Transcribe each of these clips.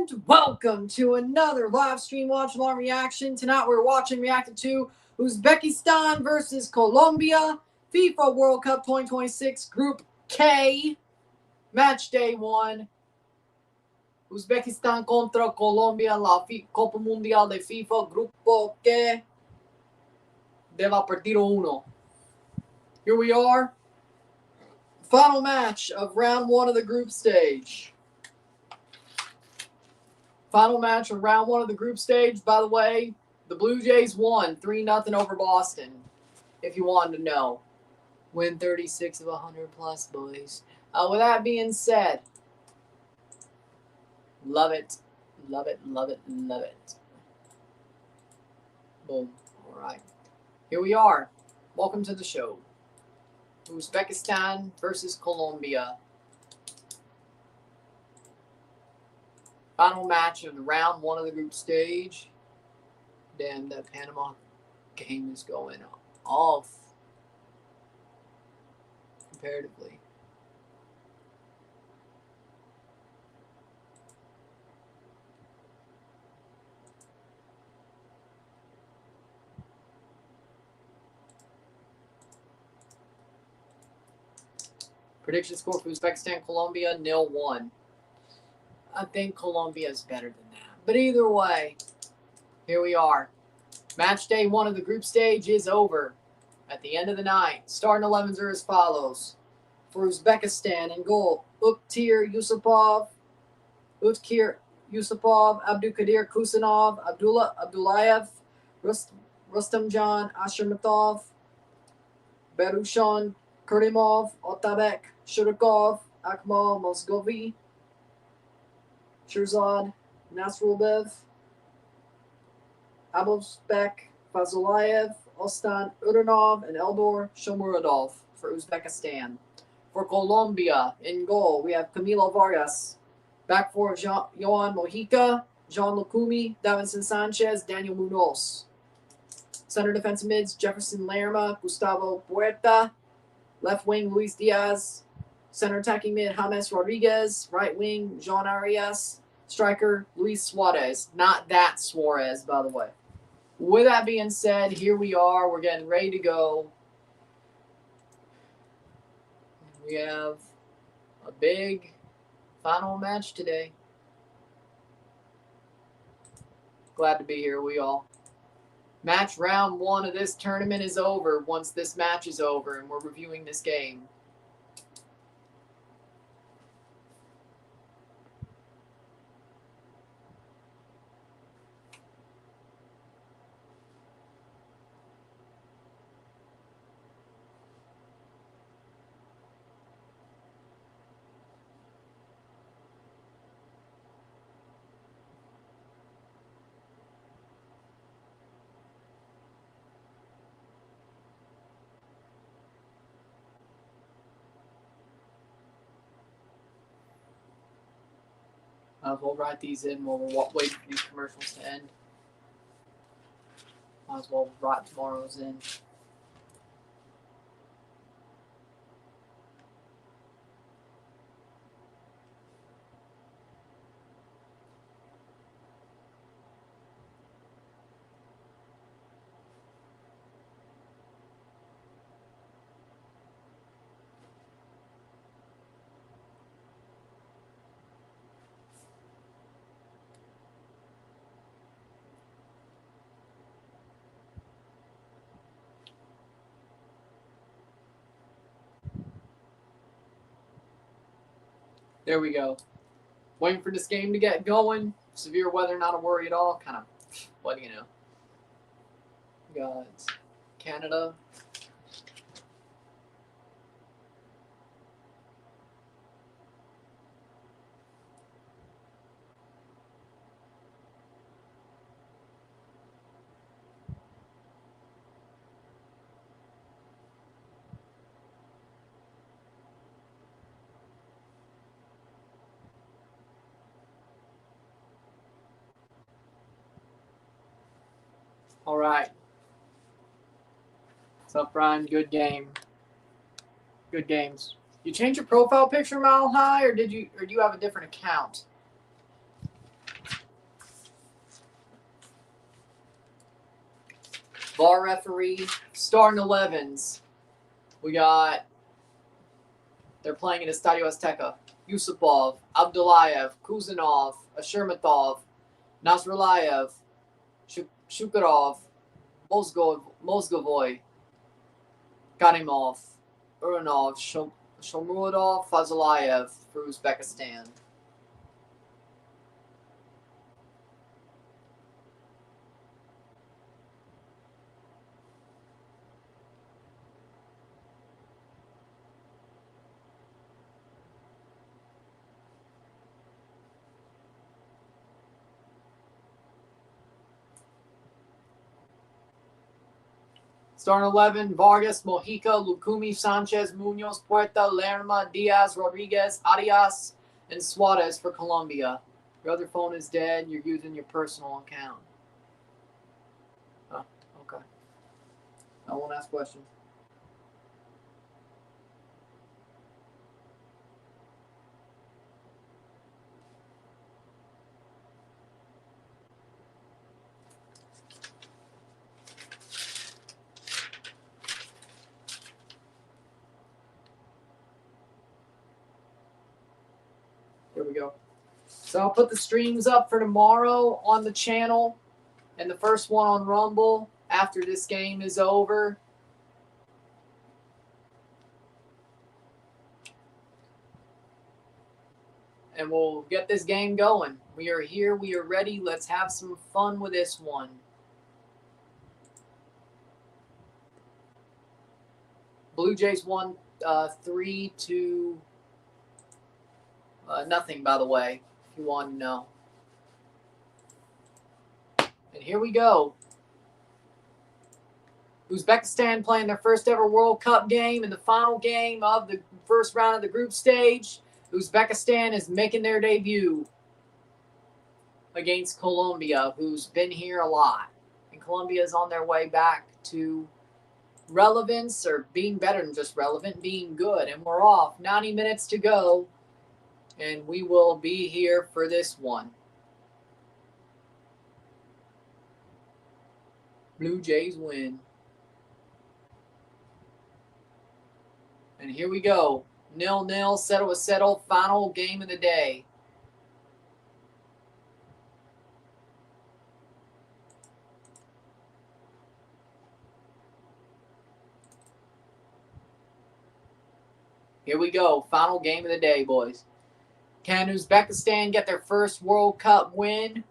And welcome to another live stream watch along reaction. Tonight we're reacted to Uzbekistan versus Colombia, FIFA World Cup 2026 Group K, match day 1. Uzbekistan contra Colombia, la Copa Mundial de FIFA, Grupo K de la Partido 1. Here we are, final match of round 1 of the group stage. Final match of round 1 of the group stage. By the way, the Blue Jays won 3-0 over Boston, if you wanted to know. Win 36 of 100 plus, boys. With that being said, love it, love it, love it, love it. Boom. All right. Here we are. Welcome to the show. Uzbekistan versus Colombia. Final match of the round 1 of the group stage. Damn, that Panama game is going off comparatively. Prediction score for Uzbekistan, Colombia, 0-1. I think Colombia is better than that. But either way, here we are. Match day 1 of the group stage is over. At the end of the night, starting 11s are as follows. For Uzbekistan, in goal, Utkir Yusupov, Abdulkadir Kusanov, Abdullayev, Rustamjan Ashirmatov, Berushan Kurimov, Otabek Shurikov, Akmal Mosgovi, Shirzad Nasrulbev, Abovsbek Fazulayev, Ostan Uranov, and Eldor Shomurodov for Uzbekistan. For Colombia, in goal, we have Camilo Vargas. Back four, Johan Mojica, John Lukumi, Davinson Sanchez, Daniel Munoz. Center defensive mids, Jefferson Lerma, Gustavo Puerta. Left wing, Luis Diaz. Center attacking mid, James Rodriguez. Right wing, Jean Arias. Striker, Luis Suarez. Not that Suarez, by the way. With that being said, here we are. We're getting ready to go. We have a big final match today. Glad to be here, we all. Match round 1 of this tournament is over once this match is over, and we're reviewing this game. We'll write these in while we're waiting for these commercials to end. Might as well write tomorrow's in. There we go. Waiting for this game to get going. Severe weather, not a worry at all. Kind of, what do you know? Got Canada. All right. What's up, Brian? Good game. Good games. You change your profile picture, Mile High, or do you have a different account? VAR referee. Starting 11s. We got, they're playing in Estadio Azteca. Yusupov, Abdullayev, Kuzanov, Ashurmatov, Nasrulayev, Shukarov, Mozgovoy, Ganimov, Uranov, Shomurodov, Fazulayev for Uzbekistan. Starting 11, Vargas, Mojica, Lucumi, Sanchez, Munoz, Puerta, Lerma, Diaz, Rodriguez, Arias, and Suarez for Colombia. Your other phone is dead. You're using your personal account. Oh, okay. I won't ask questions. Here we go. So I'll put the streams up for tomorrow on the channel and the first one on Rumble after this game is over. And we'll get this game going. We are here. We are ready. Let's have some fun with this one. Blue Jays won 3-0, by the way, if you want to know. And here we go. Uzbekistan playing their first ever World Cup game in the final game of the first round of the group stage. Uzbekistan is making their debut against Colombia, who's been here a lot. And Colombia is on their way back to relevance, or being better than just relevant, being good. And we're off. 90 minutes to go. And we will be here for this one. Blue Jays win. And here we go. 0-0, settle was settled, final game of the day. Here we go, final game of the day, boys. Can Uzbekistan get their first World Cup win?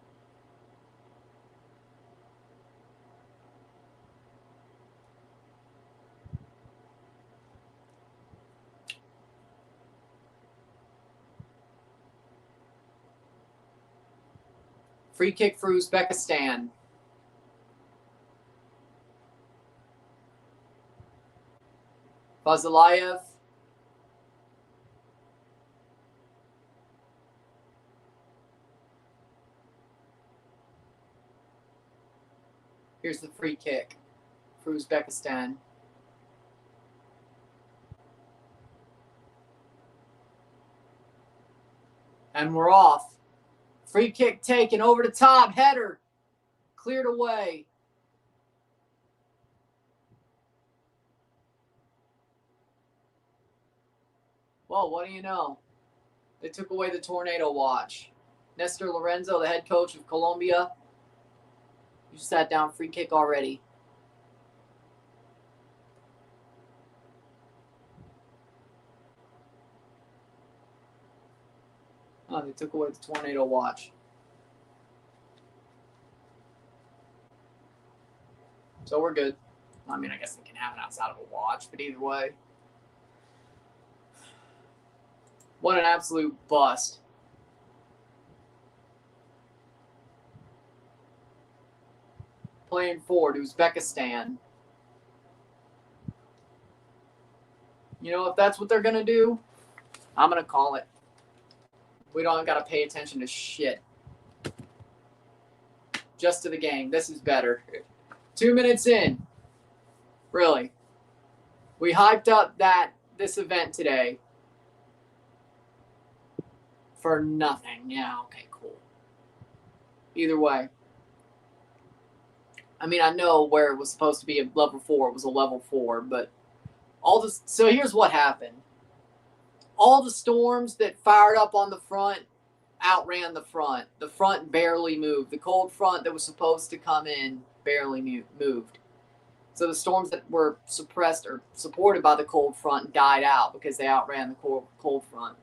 Free kick for Uzbekistan. Fazulayev. Here's the free kick for Uzbekistan. And we're off. Free kick taken over the top. Header. Cleared away. Well, what do you know? They took away the tornado watch. Nestor Lorenzo, the head coach of Colombia, you sat down. Free kick already. Oh, they took away the tornado watch. So we're good. I mean, I guess they can have it outside of a watch, but either way. What an absolute bust. Playing forward, Uzbekistan. You know, if that's what they're going to do, I'm going to call it. We don't got to pay attention to shit. Just to the game. This is better. 2 minutes in. Really. We hyped up this event today. For nothing. Yeah, okay, cool. Either way. I mean, I know where it was supposed to be a level 4, it was a level 4, but all this. So here's what happened. All the storms that fired up on the front outran the front. The front barely moved. The cold front that was supposed to come in barely moved. So the storms that were suppressed or supported by the cold front died out because they outran the cold front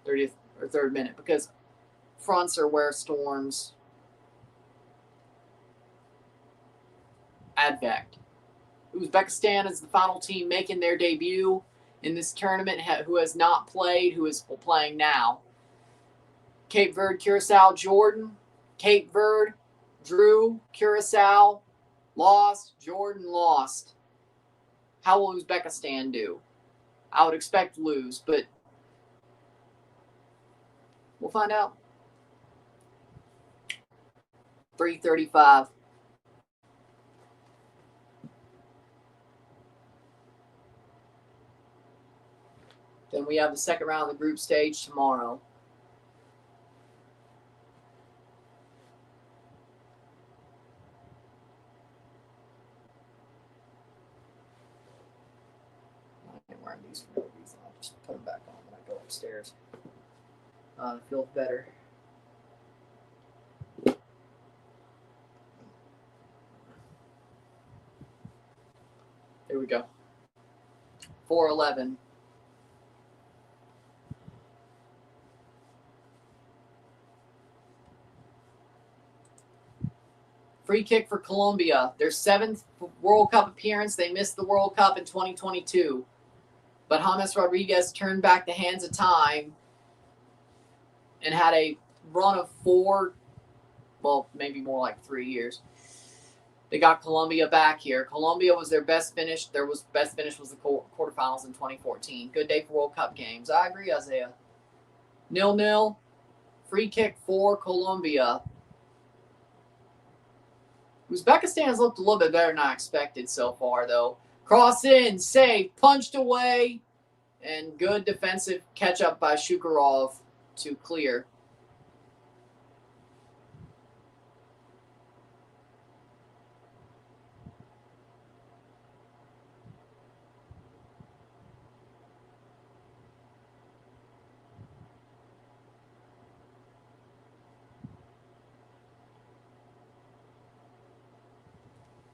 30th or 3rd minute, because fronts are where storms advect. Uzbekistan is the final team making their debut in this tournament, who has not played, who is playing now. Cape Verde, Curacao, Jordan. Cape Verde drew, Curacao lost, Jordan lost. How will Uzbekistan do? I would expect lose, but we'll find out. 3:35. Then we have the second round of the group stage tomorrow. I ain't wearing these for no reason. I'll just put them back on when I go upstairs. It feels better. Here we go. 4:11. Free kick for Colombia. Their 7th World Cup appearance. They missed the World Cup in 2022. But James Rodriguez turned back the hands of time and had a run of 4, well, maybe more like 3 years. They got Colombia back here. Colombia was their best finish. Best finish was the quarterfinals in 2014. Good day for World Cup games. I agree, Isaiah. 0-0. Free kick for Colombia. Uzbekistan's looked a little bit better than I expected so far, though. Cross in, save, punched away, and good defensive catch-up by Shukurov to clear.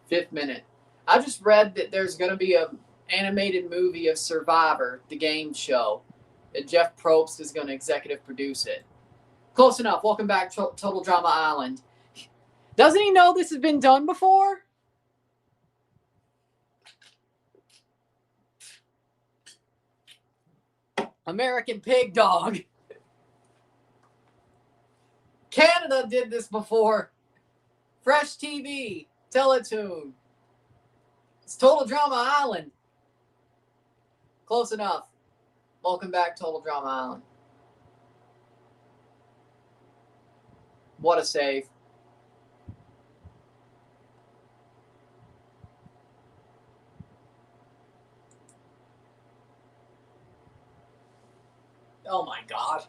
Fifth minute. I just read that there's going to be an animated movie of Survivor, the game show, and Jeff Probst is going to executive produce it. Close enough. Welcome back to Total Drama Island. Doesn't he know this has been done before? American Pig Dog. Canada did this before. Fresh TV. Teletoon. It's Total Drama Island. Close enough. Welcome back, Total Drama Island. What a save. Oh my God.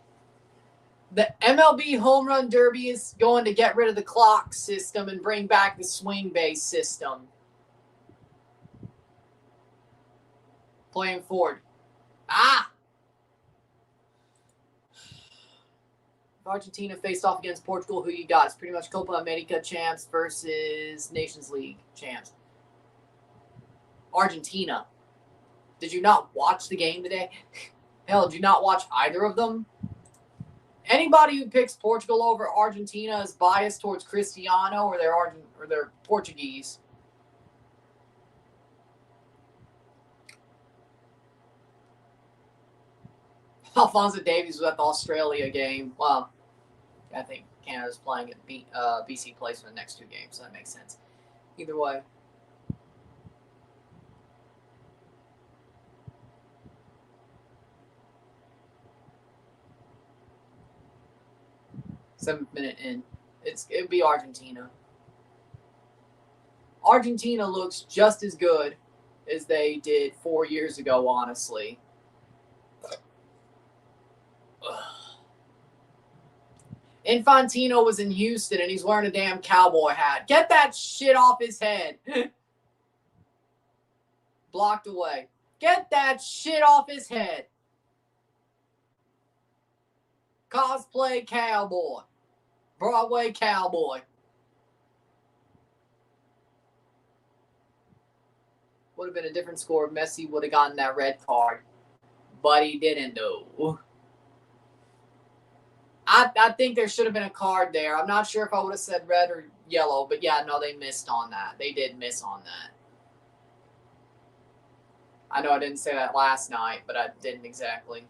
The MLB Home Run Derby is going to get rid of the clock system and bring back the swing-based system. Playing forward. If Argentina faced off against Portugal, who you got? It's pretty much Copa America champs versus Nations League champs. Argentina. Did you not watch the game today? Hell, did you not watch either of them? Anybody who picks Portugal over Argentina is biased towards Cristiano or they're Portuguese. Alphonso Davies was at the Australia game. Well, I think Canada's playing at BC plays for the next 2 games, so that makes sense. Either way. Seventh minute in. It'd be Argentina. Argentina looks just as good as they did 4 years ago, honestly. Infantino was in Houston and he's wearing a damn cowboy hat. Get that shit off his head. Blocked away. Get that shit off his head. Cosplay cowboy. Broadway cowboy. Would have been a different score if Messi would have gotten that red card. But he didn't, though. I think there should have been a card there. I'm not sure if I would have said red or yellow. But, yeah, no, they missed on that. They did miss on that. I know I didn't say that last night, but I didn't exactly.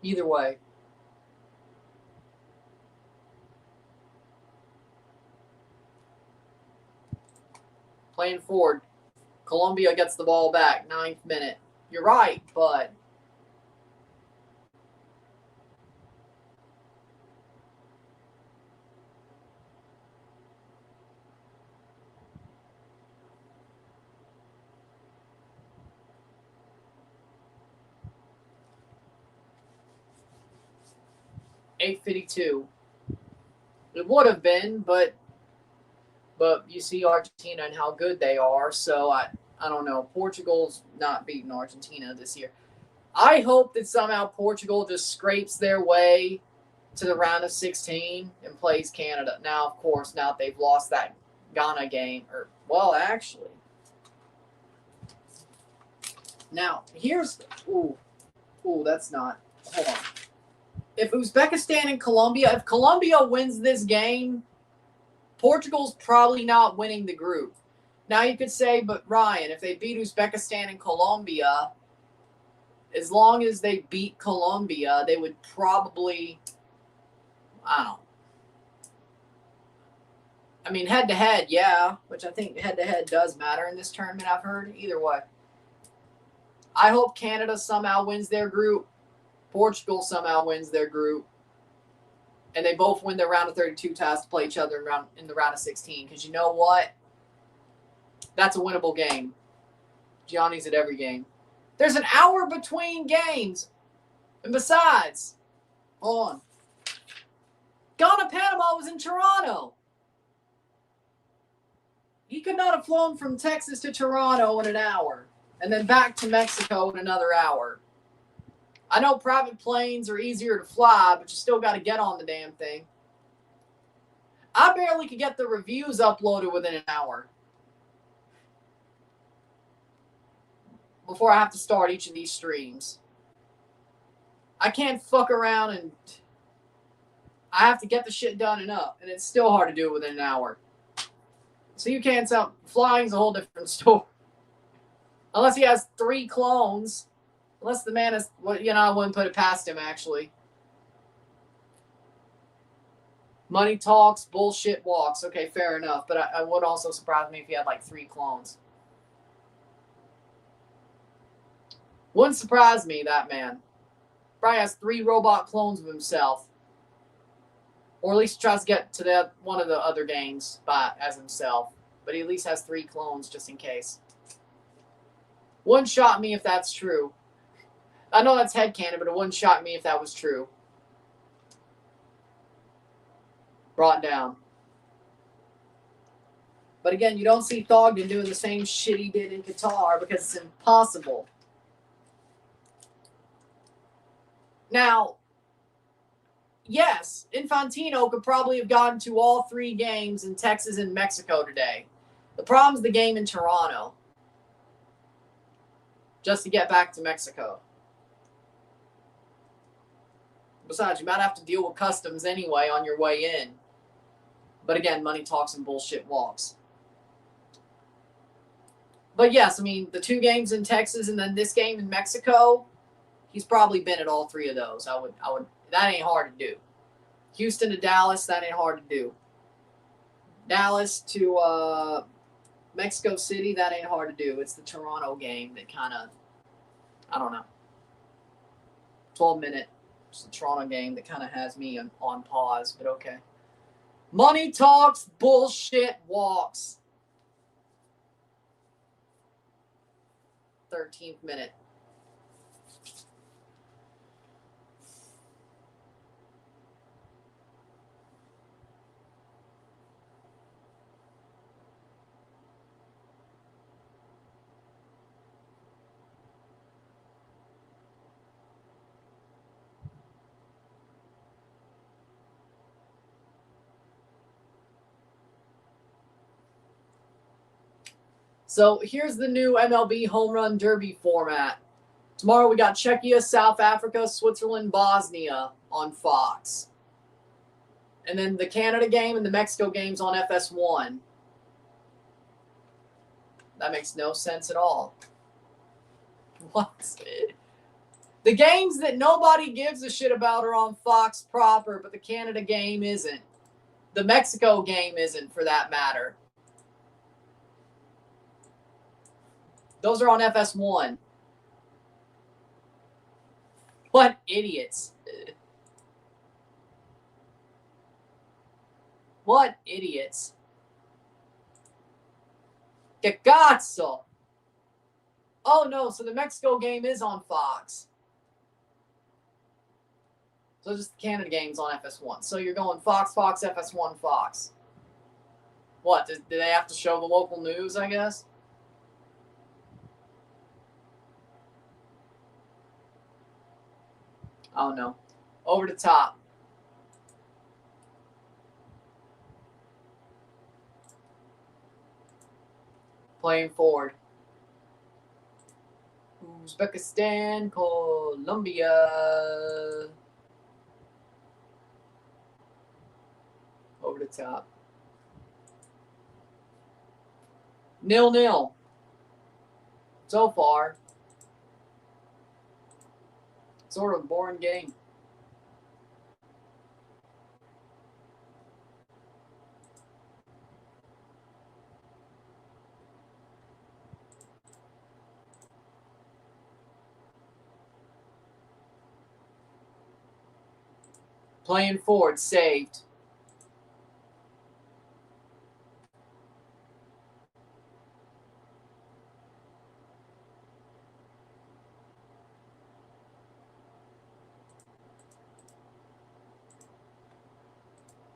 Either way. Playing forward. Colombia gets the ball back. 9th minute. You're right, but... $8.52. It would have been, but you see Argentina and how good they are. So I don't know. Portugal's not beating Argentina this year. I hope that somehow Portugal just scrapes their way to the round of 16 and plays Canada. Now, of course, now that they've lost that Ghana game, well, actually. Now, here's that's not. Hold on. If Uzbekistan and Colombia, if Colombia wins this game, Portugal's probably not winning the group. Now you could say, but Ryan, if they beat Uzbekistan and Colombia, as long as they beat Colombia, they would probably, I don't know. I mean, head-to-head, yeah, which I think head-to-head does matter in this tournament, I've heard. Either way. I hope Canada somehow wins their group. Portugal somehow wins their group. And they both win their round of 32 ties to play each other in the round of 16. Because you know what? That's a winnable game. Gianni's at every game. There's an hour between games. And besides, hold on. Ghana Panama was in Toronto. He could not have flown from Texas to Toronto in an hour. And then back to Mexico in another hour. I know private planes are easier to fly, but you still got to get on the damn thing. I barely could get the reviews uploaded within an hour. Before I have to start each of these streams. I can't fuck around and I have to get the shit done and up. And it's still hard to do it within an hour. So you can't tell. Flying's a whole different story. Unless he has 3 clones. Unless the man is, well, I wouldn't put it past him, actually. Money talks, bullshit walks. Okay, fair enough. But I would also surprise me if he had like 3 clones. Wouldn't surprise me, that man. Probably has 3 robot clones of himself. Or at least tries to get to one of the other games as himself. But he at least has 3 clones just in case. Wouldn't shock me if that's true. I know that's headcanon, but it wouldn't shock me if that was true. Brought down. But again, you don't see Thogden doing the same shit he did in Qatar because it's impossible. Now, yes, Infantino could probably have gotten to all 3 games in Texas and Mexico today. The problem's the game in Toronto. Just to get back to Mexico. Besides, you might have to deal with customs anyway on your way in. But again, money talks and bullshit walks. But yes, I mean, the 2 games in Texas and then this game in Mexico, he's probably been at all 3 of those. I would. That ain't hard to do. Houston to Dallas, that ain't hard to do. Dallas to Mexico City, that ain't hard to do. It's the Toronto game that kind of, I don't know. 12-minute. It's the Toronto game that kind of has me on pause, but okay. Money talks, bullshit walks. 13th minute. So here's the new MLB Home Run Derby format. Tomorrow we got Czechia, South Africa, Switzerland, Bosnia on Fox. And then the Canada game and the Mexico games on FS1. That makes no sense at all. What? The games that nobody gives a shit about are on Fox proper, but the Canada game isn't. The Mexico game isn't, for that matter. Those are on FS1. What idiots. What idiots. Que cazzo. Oh no, so the Mexico game is on Fox. So just the Canada game's on FS1. So you're going Fox, Fox, FS1, Fox. What, do they have to show the local news, I guess? Oh no. Over the top. Playing forward. Uzbekistan, Colombia. Over the top. 0-0. So far. Sort of a boring game. Playing forward, saved.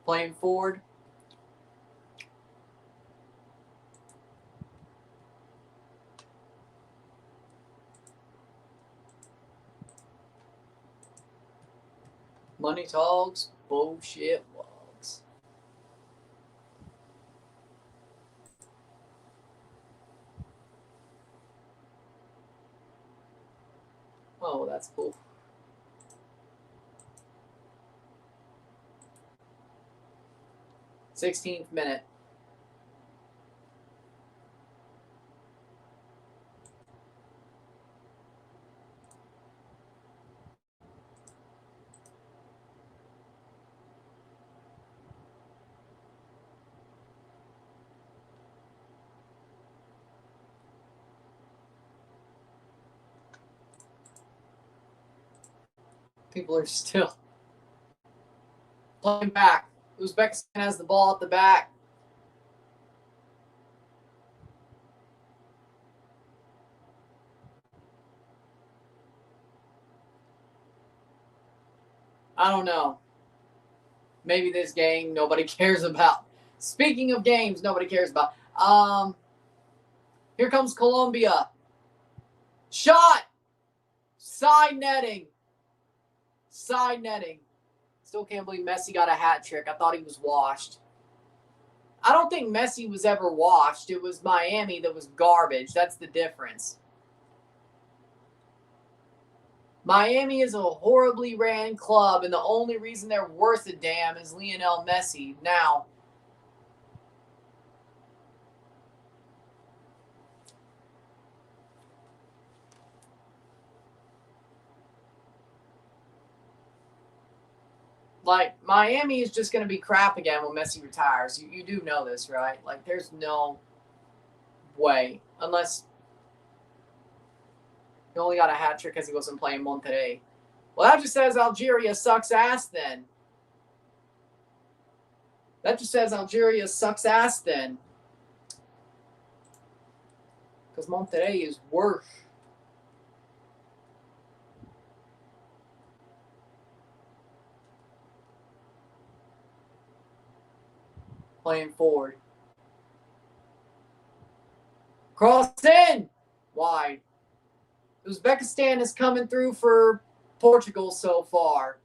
Playing forward. Money talks, bullshit walks. Oh, that's cool. 16th minute. People are still playing back. Uzbekistan has the ball at the back. I don't know. Maybe this game nobody cares about. Speaking of games nobody cares about. Here comes Colombia. Shot! Side netting. Side netting. Still can't believe Messi got a hat trick. I thought he was washed. I don't think Messi was ever washed. It was Miami that was garbage. That's the difference. Miami is a horribly ran club, and the only reason they're worth a damn is Lionel Messi. Now, like, Miami is just going to be crap again when Messi retires. You do know this, right? Like, there's no way. Unless he only got a hat trick because he wasn't playing Monterrey. Well, that just says Algeria sucks ass then. That just says Algeria sucks ass then. Because Monterrey is worse. Playing forward. Cross in! Wide. Uzbekistan is coming through for Portugal so far.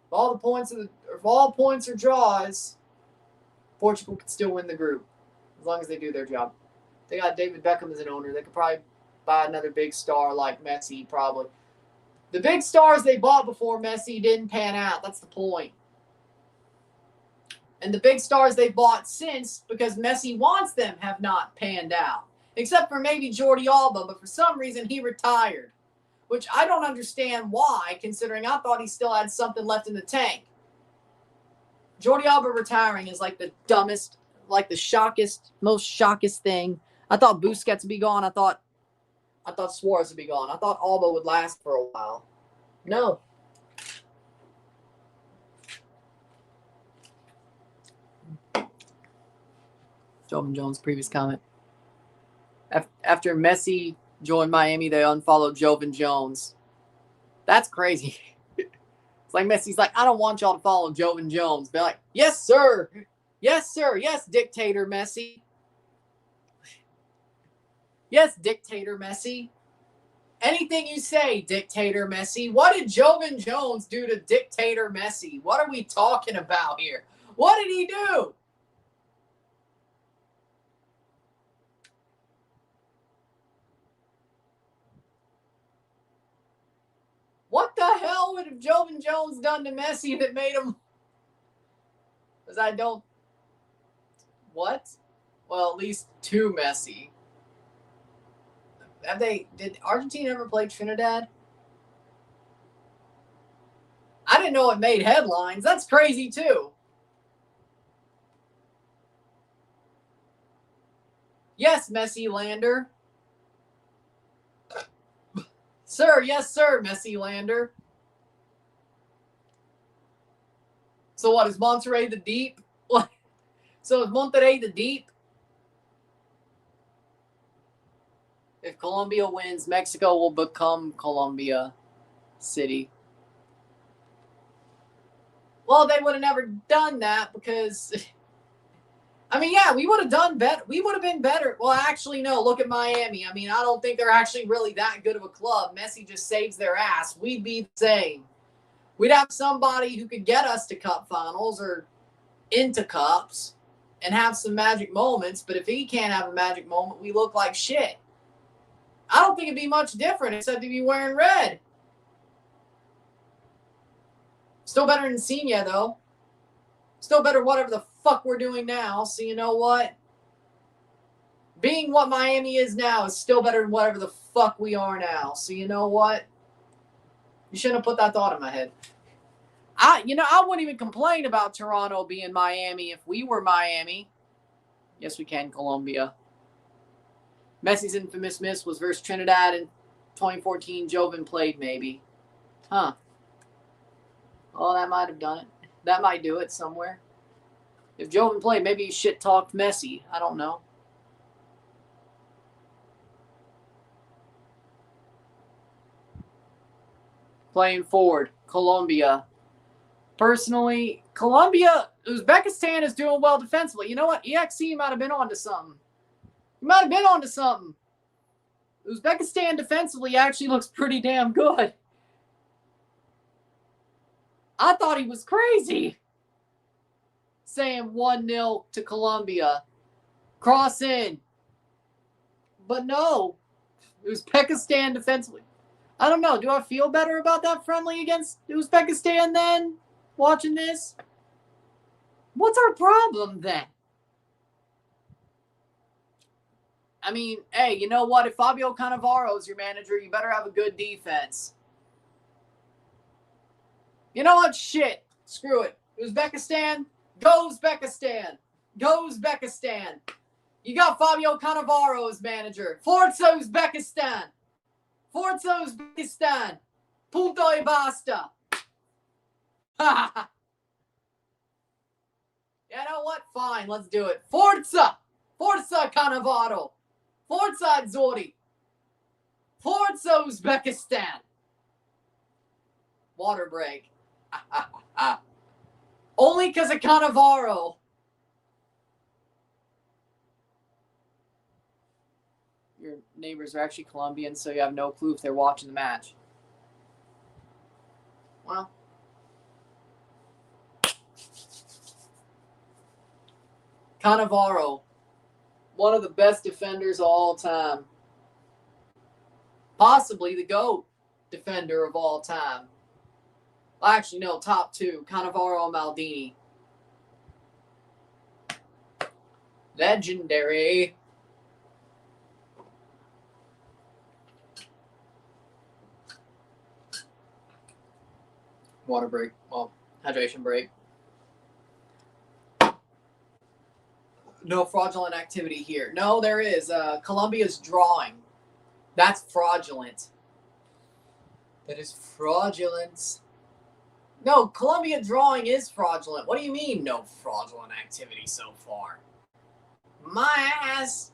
If all points are draws, Portugal could still win the group as long as they do their job. They got David Beckham as an owner. They could probably buy another big star like Messi, probably. The big stars they bought before Messi didn't pan out. That's the point. And the big stars they bought since, because Messi wants them, have not panned out. Except for maybe Jordi Alba, but for some reason he retired. Which I don't understand why, considering I thought he still had something left in the tank. Jordi Alba retiring is like the dumbest, like the most shockest thing. I thought Busquets would be gone. I thought Suarez would be gone. I thought Alba would last for a while. No. Jovan Jones' previous comment. After Messi joined Miami, they unfollowed Jovan Jones. That's crazy. It's like Messi's like, I don't want y'all to follow Jovan Jones. They're like, yes, sir. Yes, sir. Yes, dictator Messi. Yes, dictator Messi. Anything you say, dictator Messi. What did Jovan Jones do to dictator Messi? What are we talking about here? What did he do? What the hell would have Jovan Jones done to Messi that made him? Because I don't. What? Well, at least to Messi. Did Argentina ever play Trinidad? I didn't know it made headlines. That's crazy too. Yes, Messi Lander. Sir, yes, sir, Messi Lander. So what, is Monterrey the deep? So is Monterrey the deep? If Colombia wins, Mexico will become Colombia City. Well, they would have never done that because, I mean, yeah, we would have done better. We would have been better. Well, actually, no. Look at Miami. I mean, I don't think they're actually really that good of a club. Messi just saves their ass. We'd be the same. We'd have somebody who could get us to cup finals or into cups and have some magic moments. But if he can't have a magic moment, we look like shit. I don't think it'd be much different except he'd be wearing red. Still better than Senior, though. Still better whatever the fuck we're doing now. So you know what? Being what Miami is now is still better than whatever the fuck we are now. So you know what? You shouldn't have put that thought in my head. I wouldn't even complain about Toronto being Miami if we were Miami. Yes, we can, Colombia. Messi's infamous miss was versus Trinidad in 2014. Jovan played, maybe. Huh. Oh, that might have done it. That might do it somewhere. If Jovan played, maybe he shit-talked Messi. I don't know. Playing forward, Colombia. Personally, Uzbekistan is doing well defensively. You know what? EXE might have been onto something. He might have been onto something. Uzbekistan defensively actually looks pretty damn good. I thought he was crazy saying 1-0 to Colombia. Cross in. But no. Uzbekistan defensively. I don't know. Do I feel better about that friendly against Uzbekistan then? Watching this? What's our problem then? I mean, hey, you know what? If Fabio Cannavaro is your manager, you better have a good defense. You know what? Shit. Screw it. Uzbekistan? Go Uzbekistan. Go Uzbekistan. You got Fabio Cannavaro as manager. Forza Uzbekistan. Forza Uzbekistan. Punto e basta. You know what? Fine. Let's do it. Forza. Forza Cannavaro. Forza Azzurri. Forza Uzbekistan. Water break. Only because of Cannavaro. Your neighbors are actually Colombian, so you have no clue if they're watching the match. Well. Cannavaro. One of the best defenders of all time. Possibly the GOAT defender of all time. Actually, no, top two. Cannavaro Maldini. Legendary. Water break. Well, hydration break. No fraudulent activity here. No, there is. Colombia's drawing. That's fraudulent. That is fraudulent. No, Colombia drawing is fraudulent. What do you mean no fraudulent activity so far? My ass.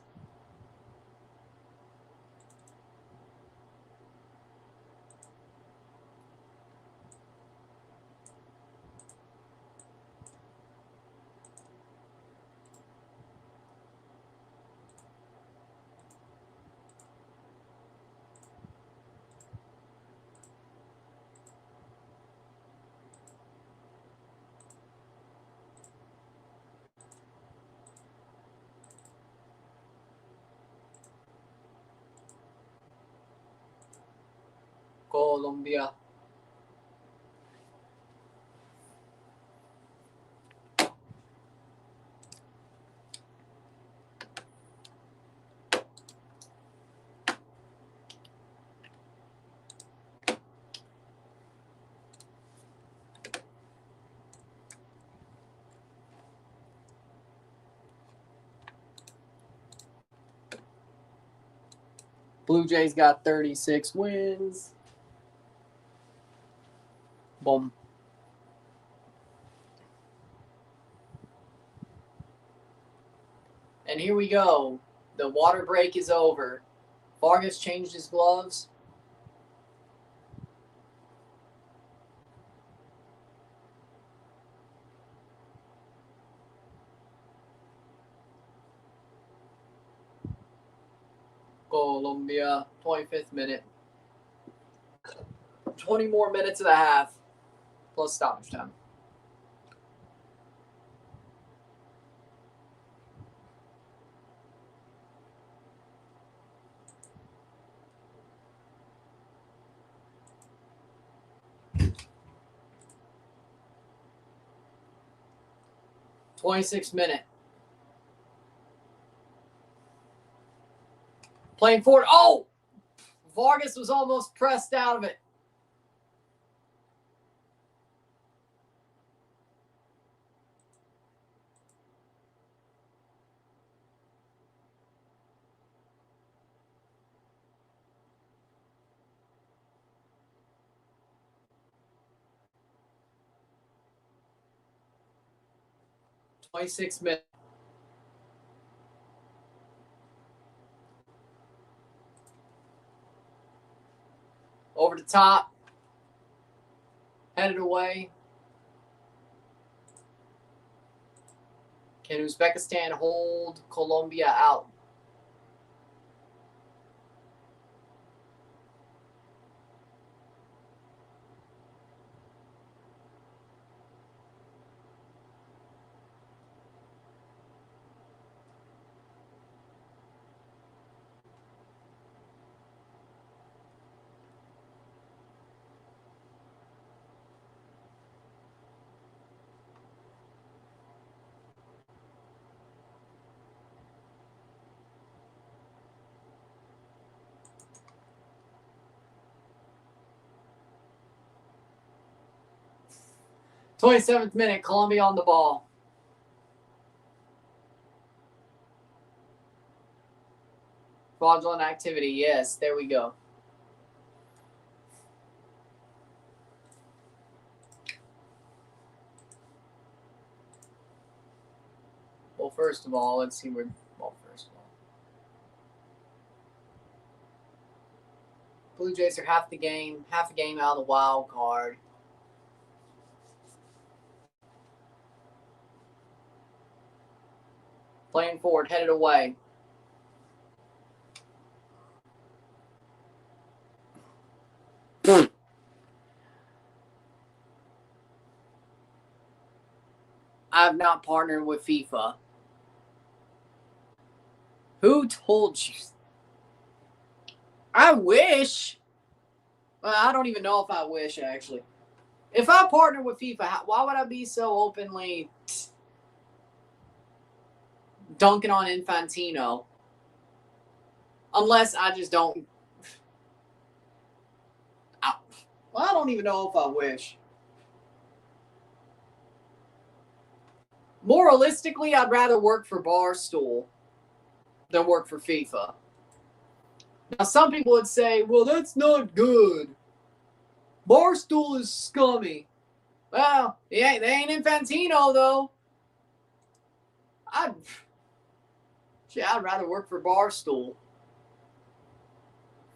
Colombia. Blue Jays got 36 wins. Boom. And here we go. The water break is over. Vargas changed his gloves. Colombia, 25th minute. 20 more minutes and a half, plus stoppage time. '26th minute. Playing forward. Oh! Vargas was almost pressed out of it. '26th minute. Over the top. Headed away. Can Uzbekistan hold Colombia out? '27th minute, Colombia on the ball. Fraudulent activity, yes, there we go. Well, first of all, let's see where. Well, first of all, Blue Jays are half a game out of the wild card. Playing forward, headed away. I have not partnered with FIFA. Who told you? I wish. Well, I don't even know if I wish, actually. If I partner with FIFA, why would I be so openly dunking on Infantino? Unless I just don't. Well, I don't even know if I wish. Moralistically, I'd rather work for Barstool than work for FIFA. Now, some people would say, well, that's not good. Barstool is scummy. Well, they ain't Infantino, though. I'd rather work for Barstool.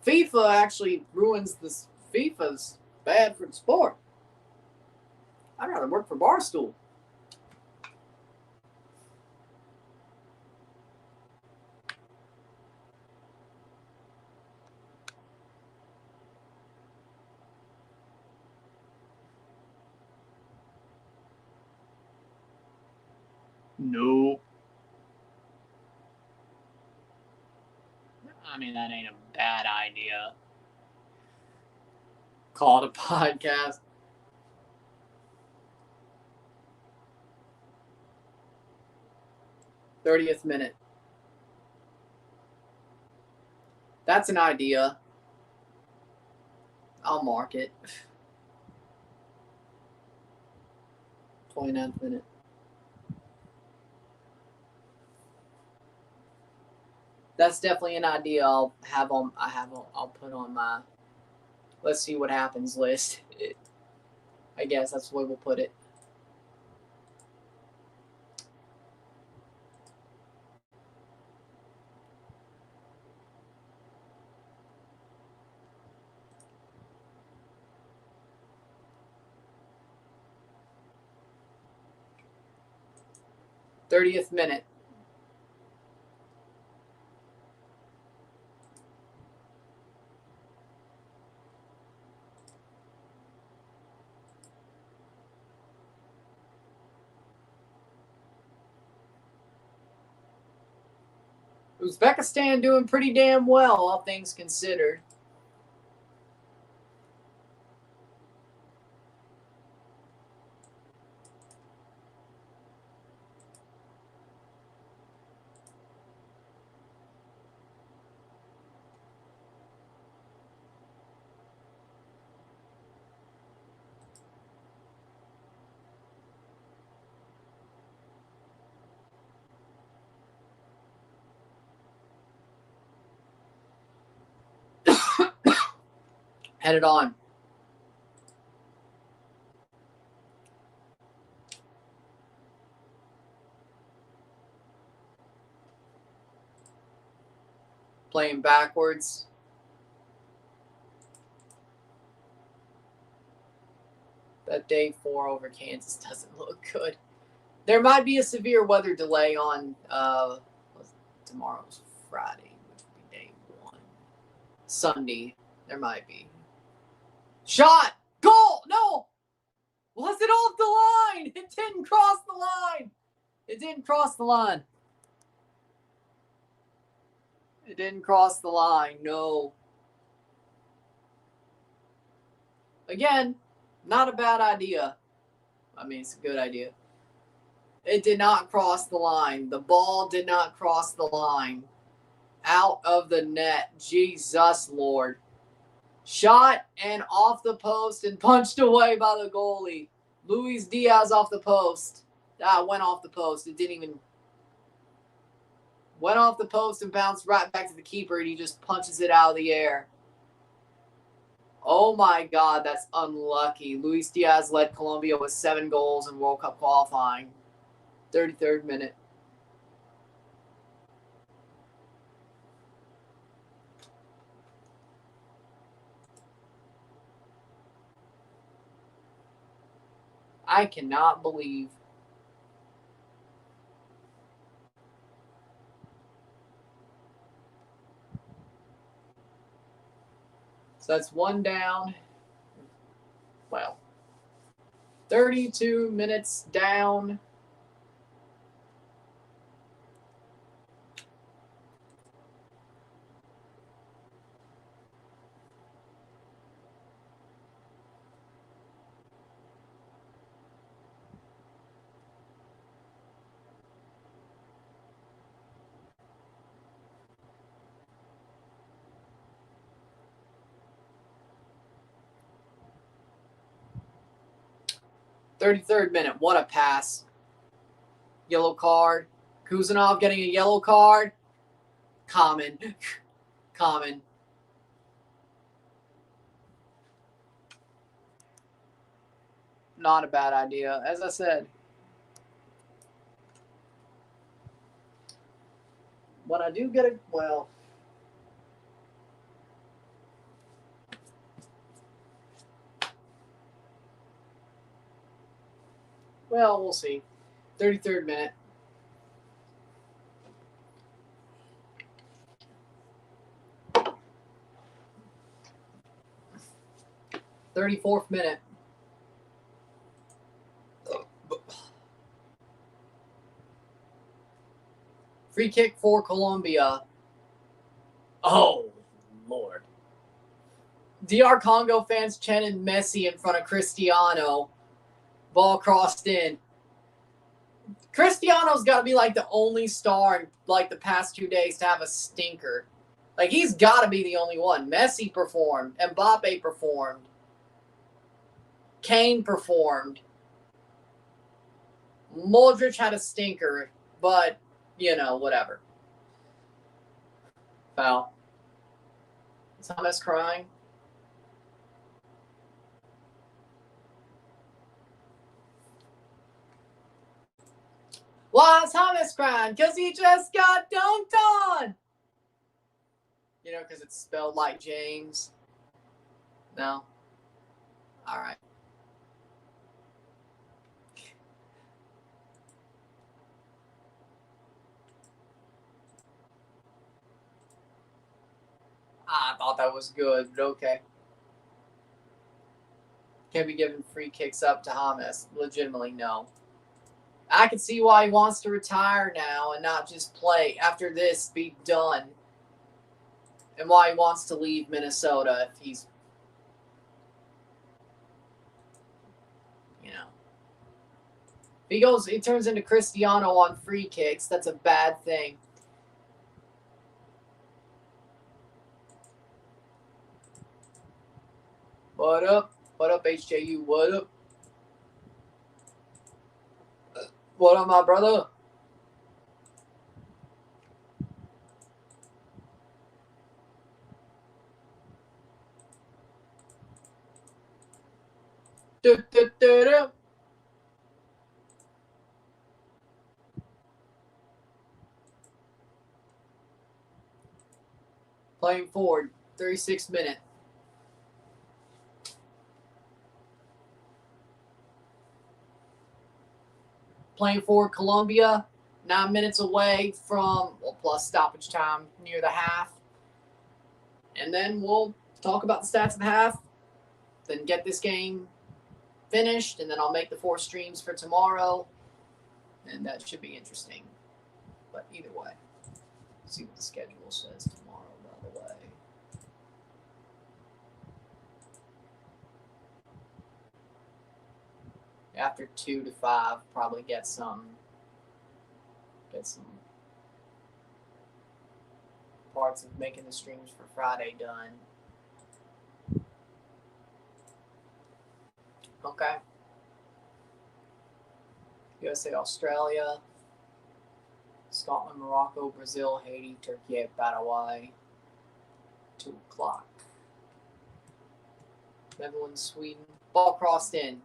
FIFA actually ruins this. FIFA's bad for the sport. I'd rather work for Barstool. No. I mean, that ain't a bad idea. Call it a podcast. '30th minute. That's an idea. I'll mark it. 29th minute. That's definitely an idea I'll put on my let's see what happens list. I guess that's the way we'll put it. '30th minute. Uzbekistan doing pretty damn well, all things considered. Headed on. Playing backwards. That day 4 over Kansas doesn't look good. There might be a severe weather delay on tomorrow's Friday, which would be day 1. Sunday, there might be. Shot! Goal! No! Was it off the line? It didn't cross the line. It didn't cross the line. It didn't cross the line. No. Again, not a bad idea. I mean, it's a good idea. It did not cross the line. The ball did not cross the line. Out of the net. Jesus Lord. Shot and off the post and punched away by the goalie. Luis Diaz off the post. Went off the post. It didn't even... Went off the post and bounced right back to the keeper, and he just punches it out of the air. Oh my God, that's unlucky. Luis Diaz led Colombia with 7 goals in World Cup qualifying. 33rd minute. I cannot believe. So that's 1 down. Well, 32 minutes down. 33rd minute. What a pass. Yellow card. Kuzanov getting a yellow card. Common. Common. Not a bad idea. As I said, when I do get it, well, we'll see. 33rd minute. Thirty-fourth minute. Free kick for Colombia. Oh, Lord. DR Congo fans chanting Messi in front of Cristiano. Ball crossed in. Cristiano's got to be like the only star in like the past 2 days to have a stinker. Like, he's got to be the only one. Messi performed. Mbappe performed. Kane performed. Modric had a stinker, but, you know, whatever. Foul. Is Thomas crying? Why is Thomas crying? Because he just got dunked on. You know, because it's spelled like James. No? All right. I thought that was good, but okay. Can't be giving free kicks up to James. Legitimately, no. I can see why he wants to retire now and not just play after this, be done. And why he wants to leave Minnesota if he's, you know. If he turns into Cristiano on free kicks, that's a bad thing. What up? What up, HJU? What up? What up, my brother? Playing forward, 36th minute. Playing forward, Colombia, 9 minutes away from, plus stoppage time near the half. And then we'll talk about the stats of the half, then get this game finished, and then I'll make the 4 streams for tomorrow. And that should be interesting. But either way, let's see what the schedule says tomorrow, by the way. After 2 to 5, probably get some parts of making the streams for Friday done. Okay. USA, Australia, Scotland, Morocco, Brazil, Haiti, Turkey, Paraguay. 2 o'clock. Netherlands, Sweden. Ball crossed in.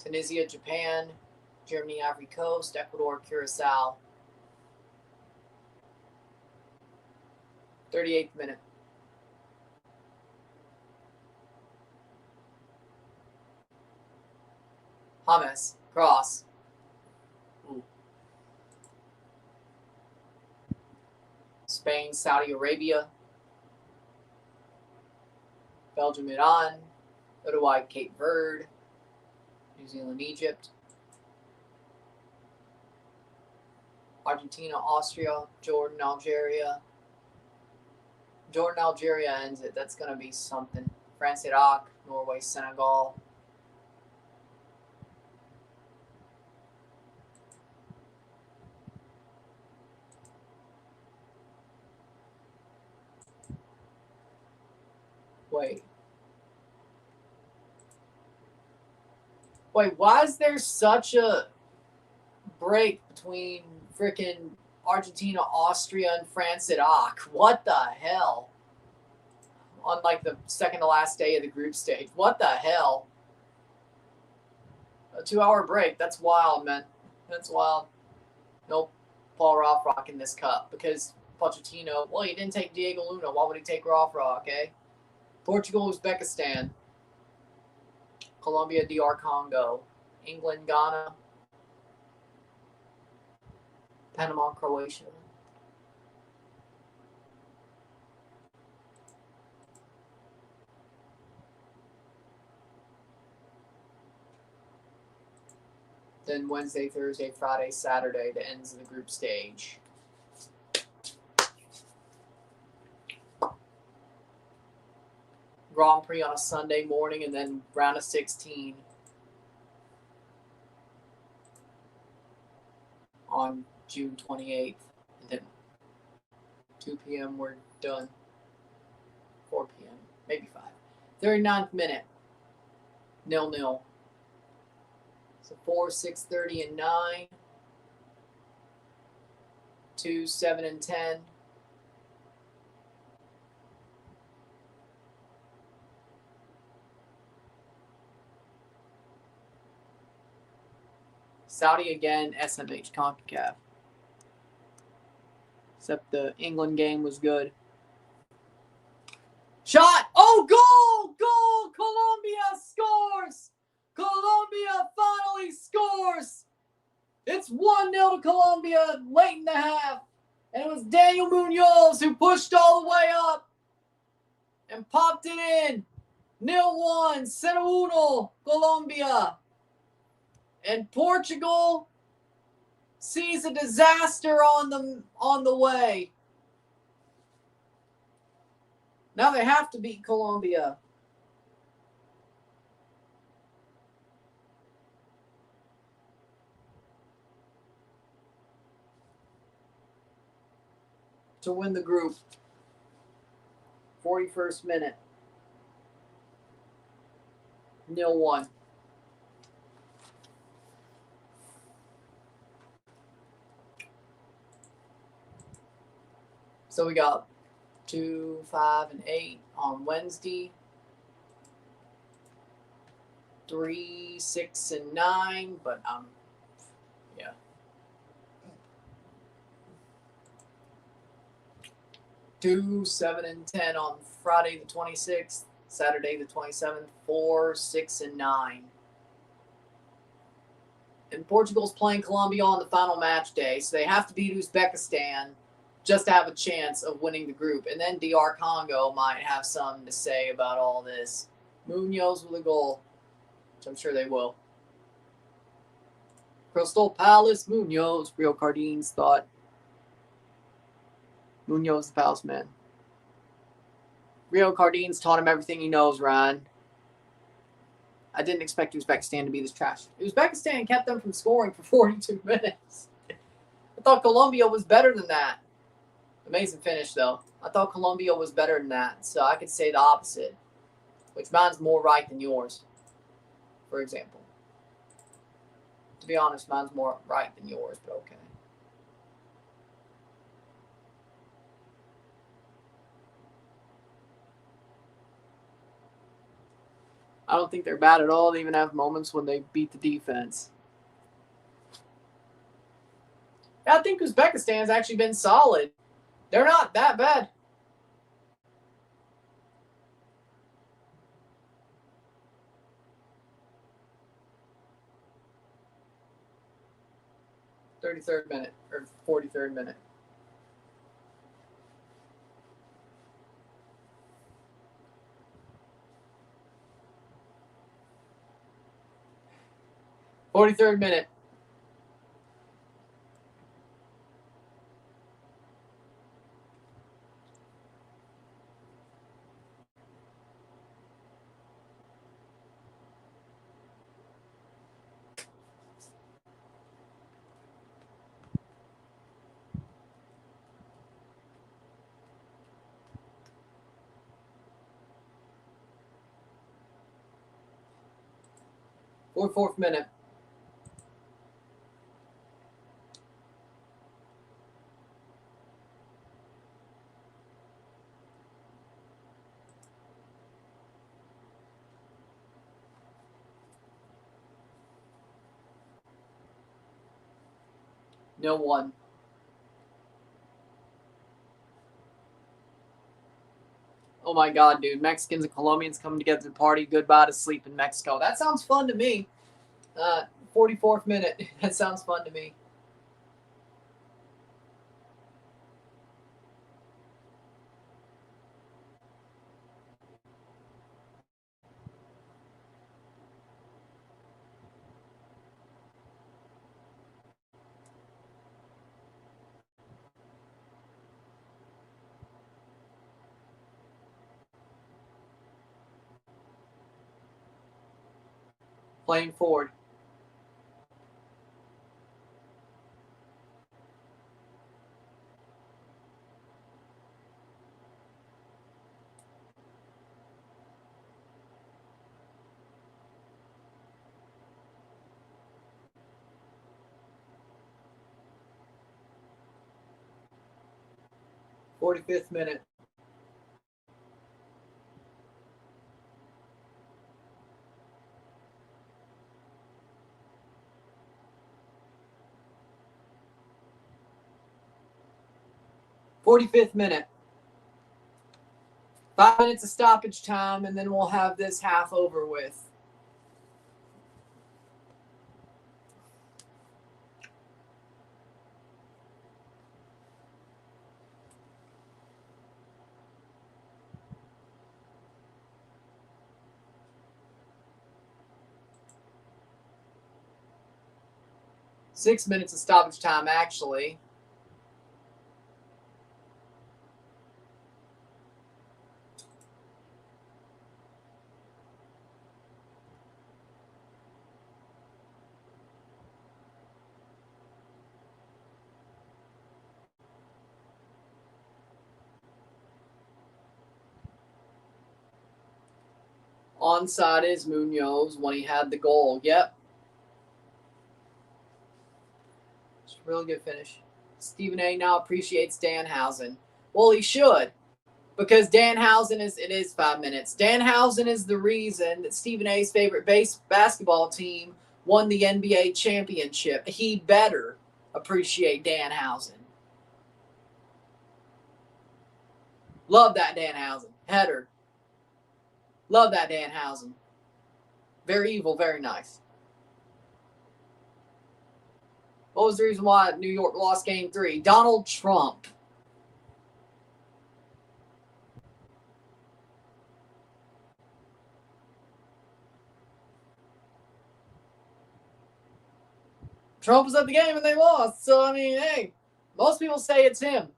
Tunisia, Japan, Germany, Ivory Coast, Ecuador, Curacao. 38th minute. James, cross. Ooh. Spain, Saudi Arabia, Belgium, Iran, Uruguay, Cape Verde, New Zealand, Egypt, Argentina, Austria, Jordan, Algeria. Jordan, Algeria ends it. That's going to be something. France, Iraq, Norway, Senegal. Wait. Wait, why is there such a break between freaking Argentina, Austria, and France at Iraq? What the hell? On like the second to last day of the group stage. What the hell? A 2-hour break. That's wild, man. That's wild. Nope. Paul Rothrock in this cup because Pochettino, well, he didn't take Diego Luna. Why would he take Rothrock, eh? Portugal, Uzbekistan. Colombia, DR Congo. England, Ghana. Panama, Croatia. Then Wednesday, Thursday, Friday, Saturday, the ends of the group stage. Grand Prix on a Sunday morning, and then round of 16 on June 28th. And then 2 p.m. we're done. 4 p.m. Maybe 5. 39th minute. 0-0. So 4, 6:30, and 9. 2, 7, and 10. Saudi again, SMH CONCACAF. Except the England game was good. Shot! Oh, goal! Goal! Colombia scores! Colombia finally scores! It's 1-0 to Colombia late in the half. And it was Daniel Munoz who pushed all the way up and popped it in. 0-1, 0-1, Colombia. And Portugal sees a disaster on the way. Now they have to beat Colombia. To win the group. 41st minute. 0-1. So we got 2, 5, and 8 on Wednesday. 3, 6, and 9, but yeah. 2, 7, and 10 on Friday the 26th, Saturday the 27th, 4, 6, and 9. And Portugal's playing Colombia on the final match day, so they have to beat Uzbekistan just to have a chance of winning the group. And then DR Congo might have something to say about all this. Munoz with a goal, which I'm sure they will. Crystal Palace, Munoz. Rio Cardines thought Munoz the Palace man. Rio Cardines taught him everything he knows, Ryan. I didn't expect Uzbekistan to be this trash. Uzbekistan kept them from scoring for 42 minutes. I thought Colombia was better than that. Amazing finish, though. I thought Colombia was better than that, so I could say the opposite, which mine's more right than yours, for example. To be honest, mine's more right than yours, but okay. I don't think they're bad at all. They even have moments when they beat the defense. I think Uzbekistan's actually been solid. They're not that bad. .33rd minute or 43rd minute. .43rd minute. 44th minute. No one. Oh my God, dude. Mexicans and Colombians coming together to party. Goodbye to sleep in Mexico. That sounds fun to me. 44th minute. That sounds fun to me. Playing forward. Forty-fifth minute. Forty-fifth minute. 5 minutes of stoppage time, and then we'll have this half over with. Six minutes of stoppage time, actually. Onside is Munoz when he had the goal. Yep. It's a really good finish. Stephen A. now appreciates Danhausen. Well, he should, because Danhausen it is 5 minutes. Danhausen is the reason that Stephen A.'s favorite basketball team won the NBA championship. He better appreciate Danhausen. Love that Danhausen. Header. Love that Danhausen. Very evil, very nice. What was the reason why New York lost game 3? Donald Trump. Trump was at the game and they lost. So, I mean, hey, most people say it's him.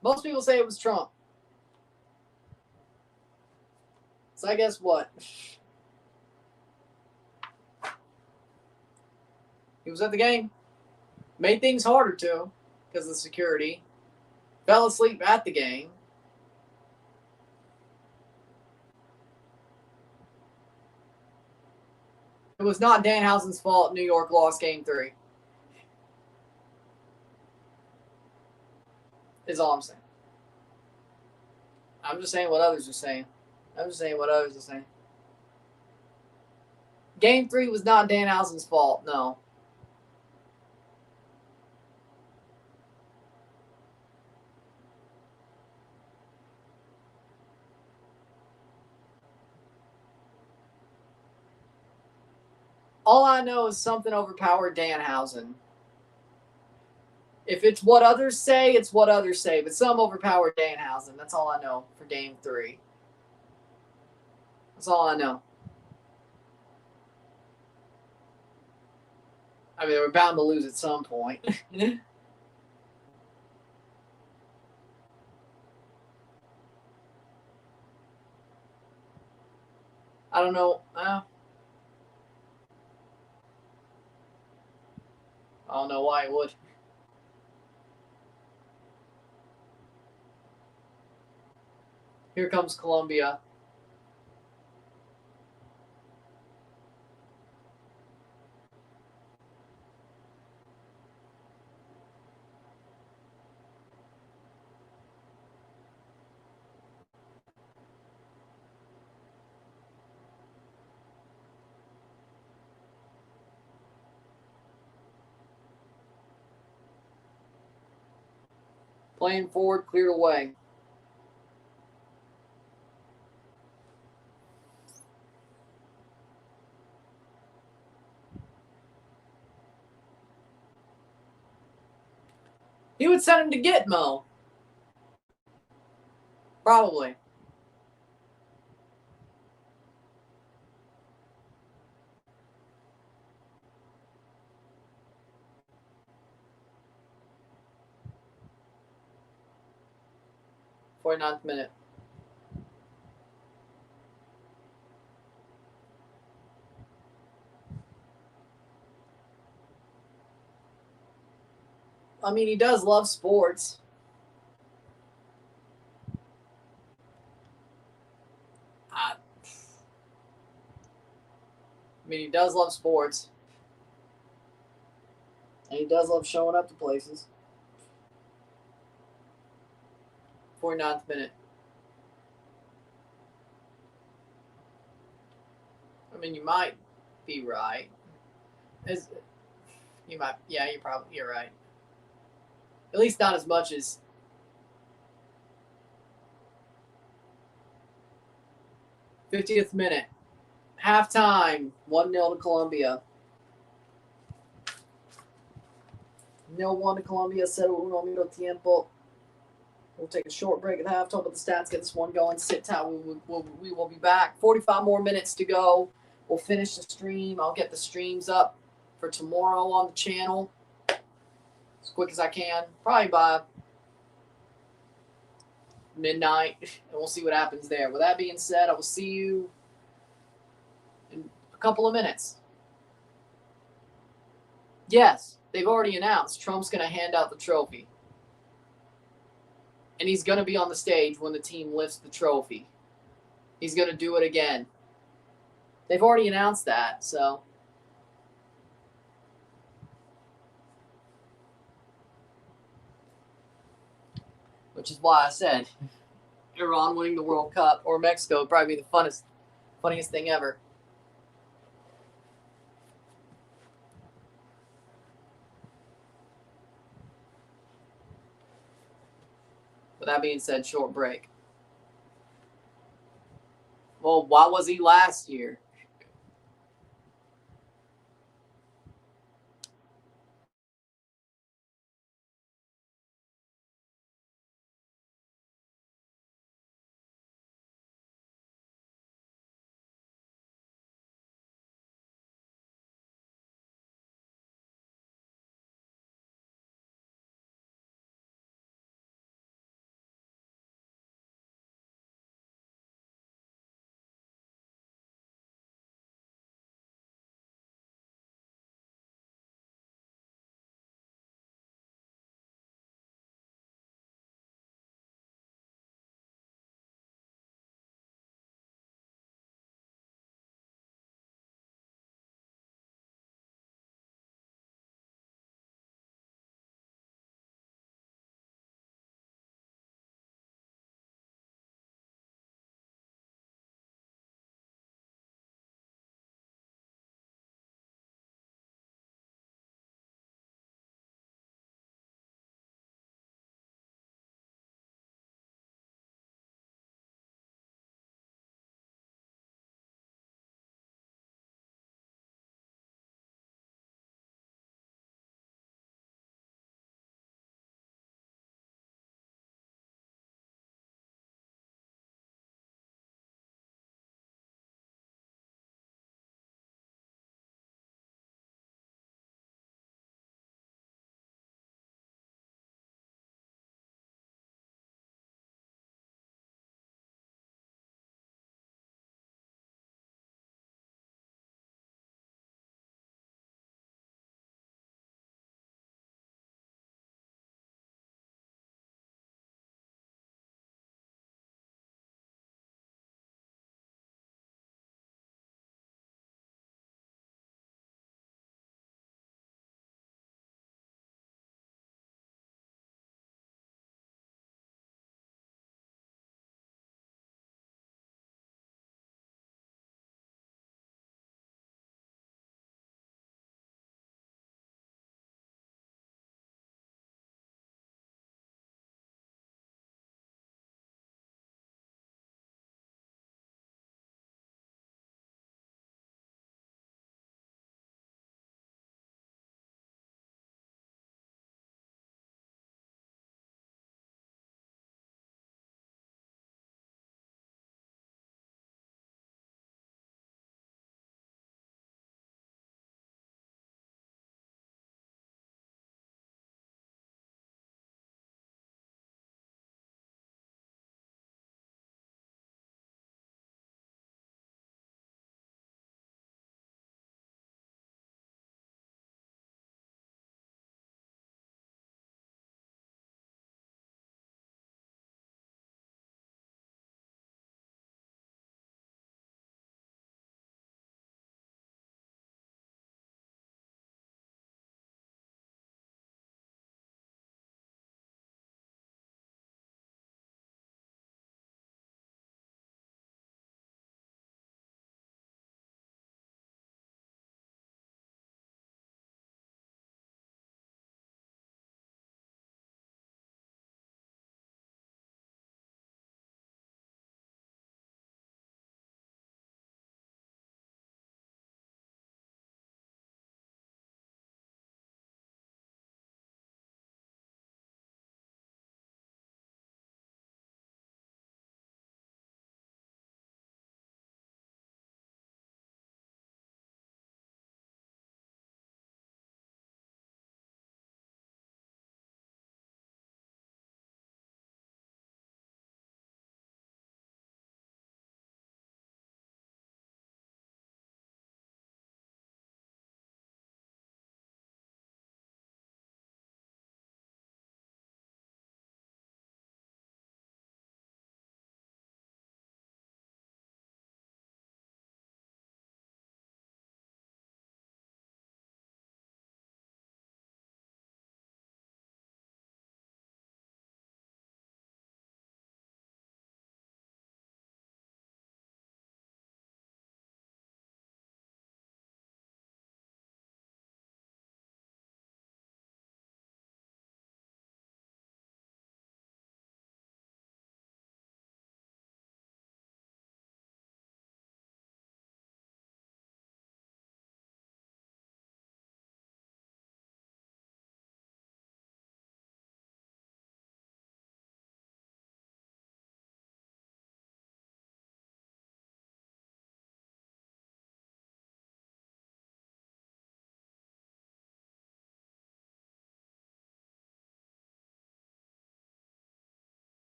Most people say it was Trump. So I guess what? He was at the game. Made things harder to him because of the security. Fell asleep at the game. It was not Danhausen's fault New York lost game 3. Is all I'm saying. I'm just saying what others are saying. Game 3 was not Danhausen's fault, no. All I know is something overpowered Danhausen. If it's what others say, it's what others say. But some overpowered Danhausen. That's all I know for game 3. That's all I know. I mean, they were bound to lose at some point. I don't know. I don't know why it would. Here comes Colombia. Playing forward, cleared away. He would send him to Gitmo. Probably. Forty-ninth minute. I mean, he does love sports. I mean, he does love sports. And he does love showing up to places. 49th minute. I mean, you might be right. You might, yeah, you're right. At least not as much as 50th minute. Halftime, 1-0 to Colombia. 0-1 to Colombia, 0-1 minuto tiempo. We'll take a short break at halftime, but the stats get this one going. Sit tight. We will be back. 45 more minutes to go. We'll finish the stream. I'll get the streams up for tomorrow on the channel as quick as I can. Probably by midnight, and we'll see what happens there. With that being said, I will see you in a couple of minutes. Yes, they've already announced Trump's going to hand out the trophy. And he's going to be on the stage when the team lifts the trophy. He's going to do it again. They've already announced that, so. Which is why I said Iran winning the World Cup or Mexico would probably be the funniest thing ever. With that being said, short break. Well, why was he last year?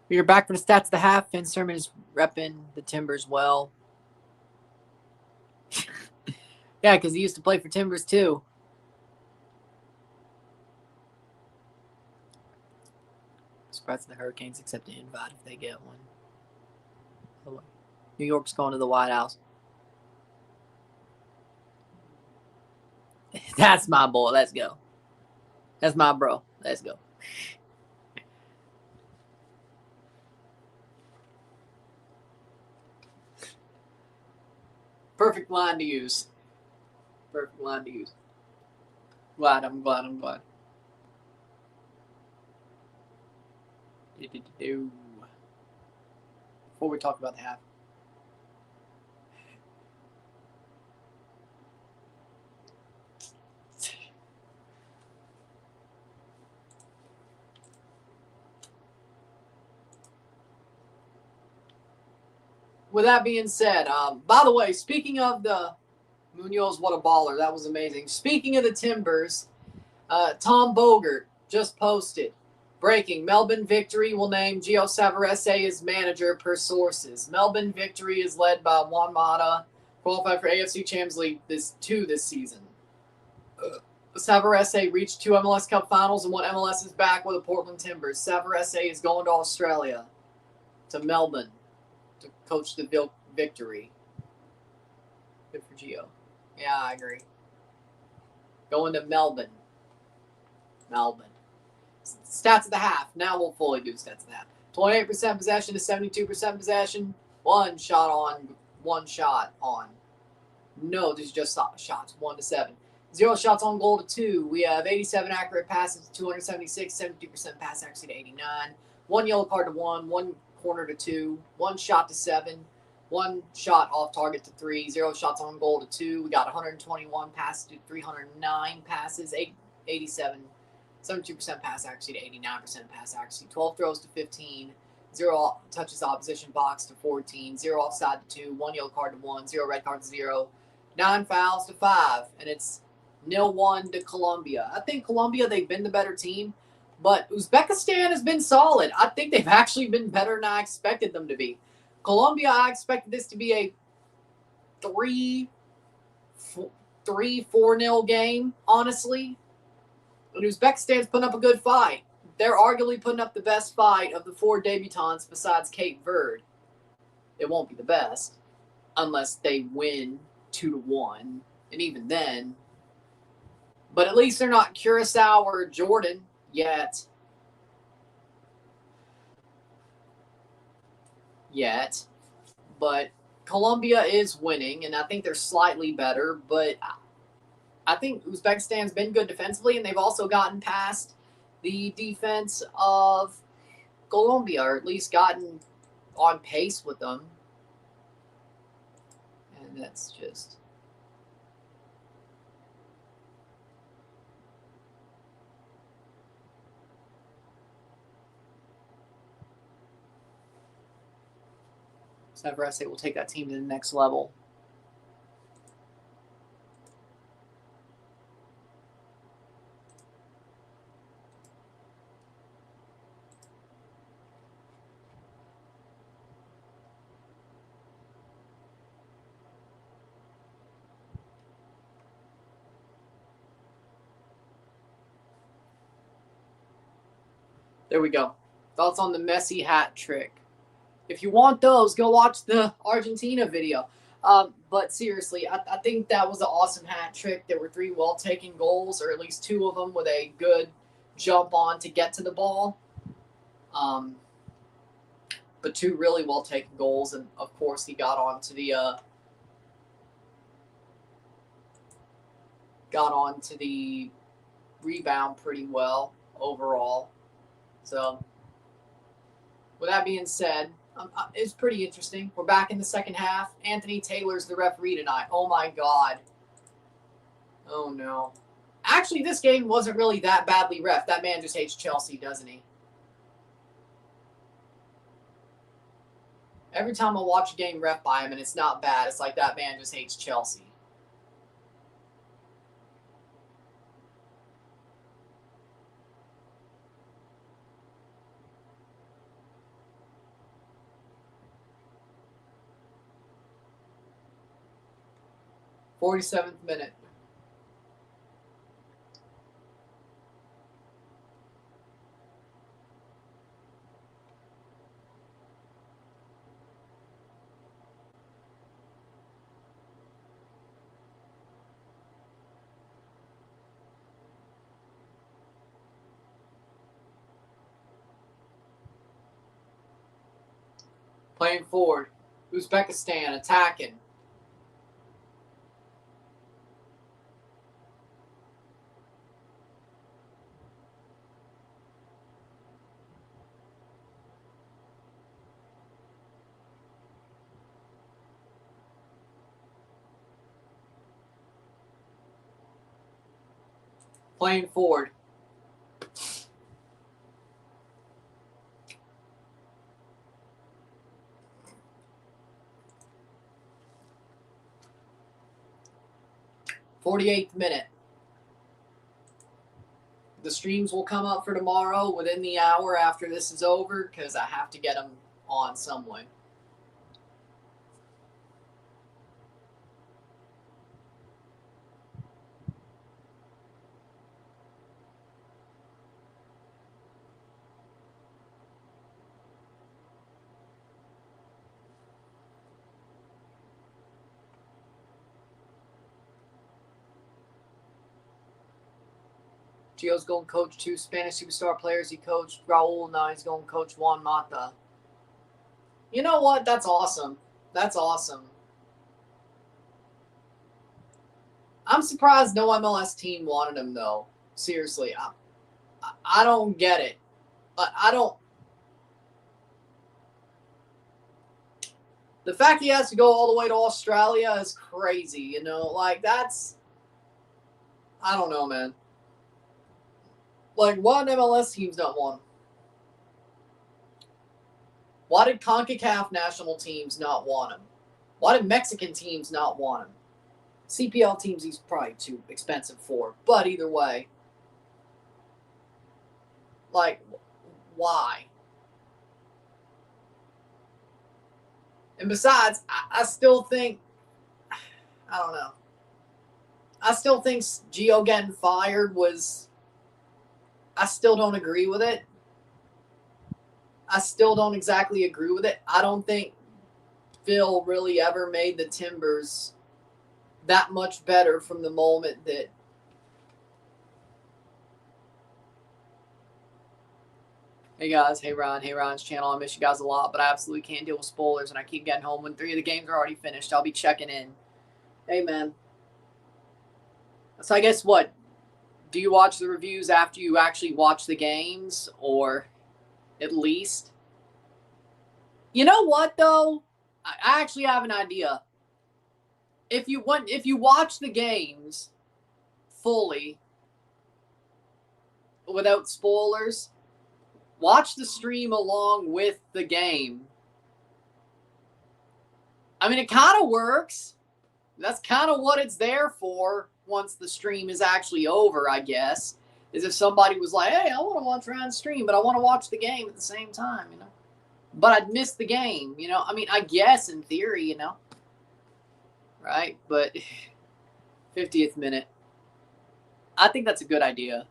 We're back for the stats of the half. Finn Sermon is repping the Timbers well. Yeah, because he used to play for Timbers too. Surprised the Hurricanes accept an invite if they get one. New York's going to the White House. That's my boy. Let's go. That's my bro. Let's go. Perfect line to use. Perfect line to use. I'm glad. Before we talk about the half. With that being said, by the way, speaking of the Munoz, what a baller. That was amazing. Speaking of the Timbers, Tom Bogert just posted. Breaking. Melbourne Victory will name Gio Savarese as manager per sources. Melbourne Victory is led by Juan Mata, qualified for AFC Champions League this season. Savarese reached 2 MLS Cup finals and won MLS's back with the Portland Timbers. Savarese is going to Australia, to Melbourne, to coach the Victory. Good for Gio. Yeah, I agree. Going to Melbourne. Stats of the half. Now we'll fully do stats of the half. 28% possession to 72% possession. One shot on. No, these are just shots. 1 to 7. 0 shots on goal to 2. We have 87 accurate passes to 276, 72% pass accuracy to 89. 1 yellow card to 1, 1 corner to 2, 1 shot to 7, 1 shot off target to 3, 0 shots on goal to 2. We got 121 passes to 309 passes, 87, 72% pass accuracy to 89% pass accuracy, 12 throws to 15, 0 touches opposition box to 14, 0 offside to 2, 1 yellow card to 1, 0 red card to 0, 9 fouls to 5, and it's 0-1 to Colombia. I think Colombia, they've been the better team, but Uzbekistan has been solid. I think they've actually been better than I expected them to be. Colombia, I expected this to be a 3-4-0 game, honestly. And Uzbekistan's putting up a good fight. They're arguably putting up the best fight of the 4 debutants besides Cape Verde. It won't be the best unless they win 2-1. And even then. But at least they're not Curacao or Jordan yet. But Colombia is winning, and I think they're slightly better. But I think Uzbekistan's been good defensively, and they've also gotten past the defense of Colombia, or at least gotten on pace with them. And that's just... Savarese will take that team to the next level. There we go. Thoughts on the Messi hat trick. If you want those, go watch the Argentina video. But seriously, I think that was an awesome hat trick. There were 3 well-taken goals, or at least 2 of them with a good jump on to get to the ball. But 2 really well-taken goals, and of course he got onto the rebound pretty well overall. So, with that being said, it's pretty interesting. We're back in the second half. Anthony Taylor's the referee tonight. Oh, my God. Oh, no. Actually, this game wasn't really that badly ref. That man just hates Chelsea, doesn't he? Every time I watch a game ref by him and it's not bad, it's like that man just hates Chelsea. 47th minute. Playing forward. Uzbekistan attacking. Playing forward. '48th minute. The streams will come up for tomorrow within the hour after this is over because I have to get them on some way. Gio's going to coach 2 Spanish superstar players. He coached Raul. Now he's going to coach Juan Mata. You know what? That's awesome. That's awesome. I'm surprised no MLS team wanted him, though. Seriously. I don't get it. I don't. The fact he has to go all the way to Australia is crazy, you know? Like, that's. I don't know, man. Like, why did MLS teams not want him? Why did CONCACAF national teams not want him? Why did Mexican teams not want him? CPL teams he's probably too expensive for. But either way. Like, why? And besides, I still think, I don't know. I still think Gio getting fired was, I still don't agree with it. I still don't exactly agree with it. I don't think Phil really ever made the Timbers that much better from the moment that Hey guys, hey Ryan, hey Ryan's channel. I miss you guys a lot, but I absolutely can't deal with spoilers, and I keep getting home when 3 of the games are already finished. I'll be checking in. Hey man. So I guess what? Do you watch the reviews after you actually watch the games, or at least? You know what though? I actually have an idea. If you watch the games fully without spoilers, watch the stream along with the game. I mean, it kind of works. That's kind of what it's there for once the stream is actually over, I guess. Is if somebody was like, hey, I want to watch Ryan's stream, but I want to watch the game at the same time, you know? But I'd miss the game, you know? I mean, I guess in theory, you know? Right? But 50th minute. I think that's a good idea.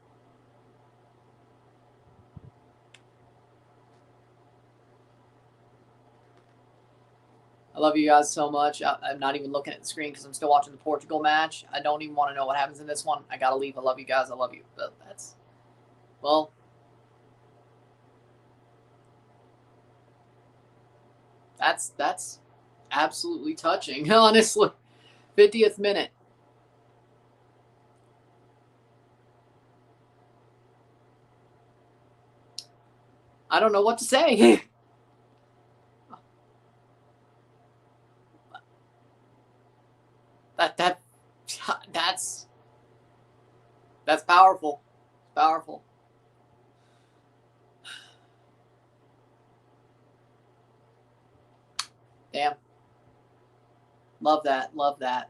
I love you guys so much. I'm not even looking at the screen because I'm still watching the Portugal match. I don't even want to know what happens in this one. I got to leave. I love you guys. I love you. But that's, well, that's absolutely touching, honestly. 50th minute. I don't know what to say. That's powerful. Powerful. Damn. Love that. Love that.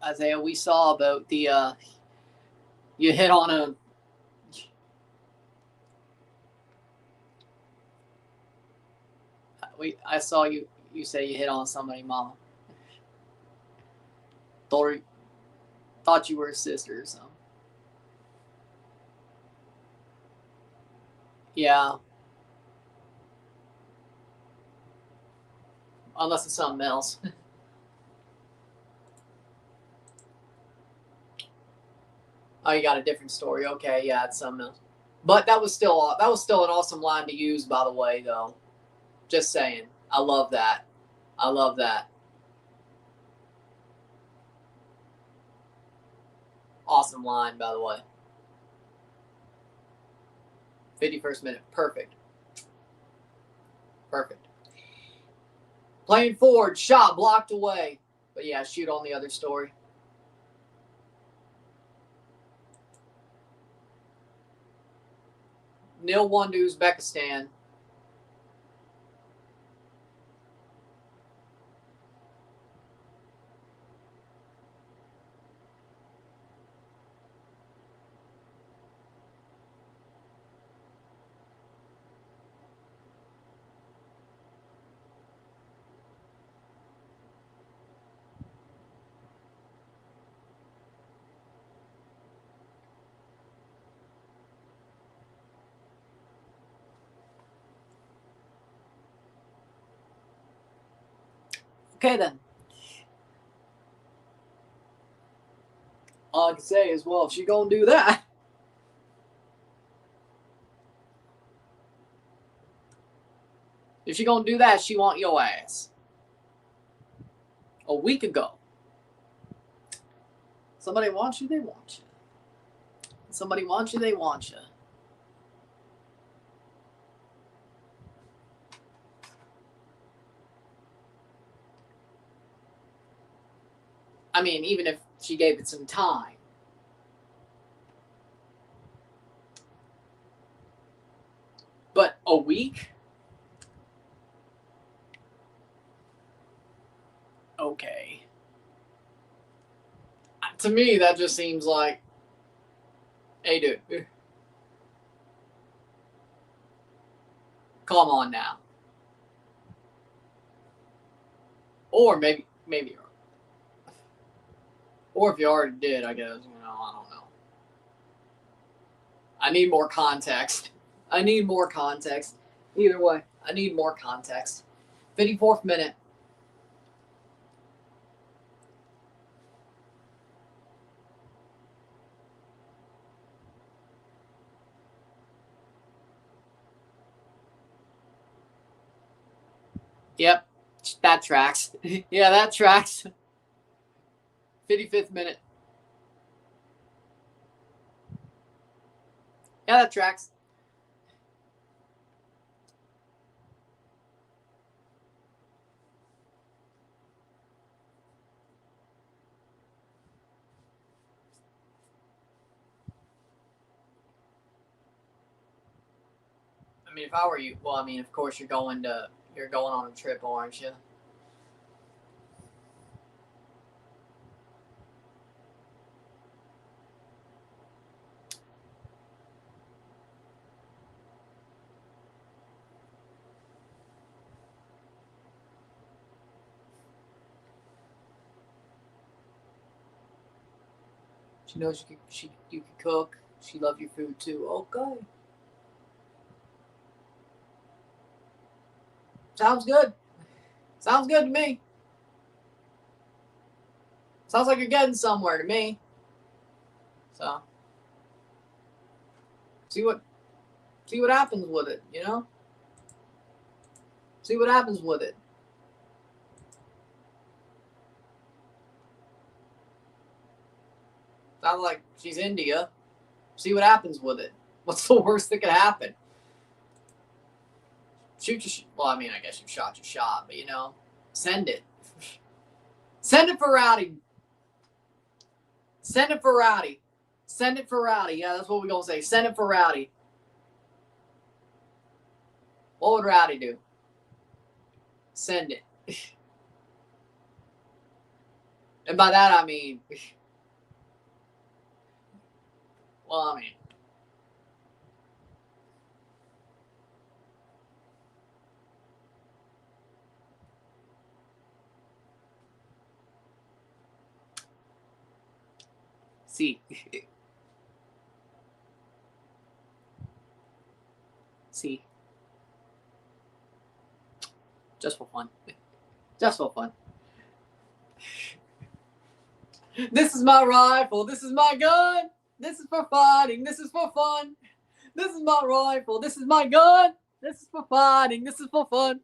Isaiah, we saw about the you hit on a I saw you say you hit on somebody, Mama. Thought you were a sister or something. Yeah. Unless it's something else. Oh, you got a different story. Okay, yeah, it's something else. But that was still an awesome line to use, by the way, though. Just saying. I love that. I love that. Awesome line, by the way. 51st minute. Perfect. Perfect. Playing forward. Shot blocked away. But yeah, shoot on the other story. Nil 1 to Uzbekistan. Okay, then. All I can say is, well, if she gonna do that. If she gonna do that, she want your ass. A week ago. Somebody wants you, they want you. Somebody wants you, they want you. I mean, even if she gave it some time. But a week? Okay. To me, that just seems like, hey, dude. Come on now. Or maybe. Or if you already did, I guess. I don't know. I need more context. Either way, I need more context. 54th minute. Yep, that tracks. Yeah, that tracks. 55th minute. Yeah, that tracks. I mean, if I were you, well, I mean, of course you're going on a trip, aren't you? She knows you can cook. She loves your food too. Okay. Sounds good. Sounds good to me. Sounds like you're getting somewhere to me. So see what happens with it, you know? See what happens with it. Sounds like she's India. See what happens with it. What's the worst that could happen? Shoot your well, I mean, I guess you shot your shot, but send it. Send it for Rowdy. Send it for Rowdy. Send it for Rowdy. Yeah, that's what we're going to say. Send it for Rowdy. What would Rowdy do? Send it. And by that, I mean, well, I mean, See. See. Just for fun. Just for fun. This is my rifle. This is my gun. This is for fighting. This is for fun. This is my rifle. This is my gun. This is for fighting. This is for fun.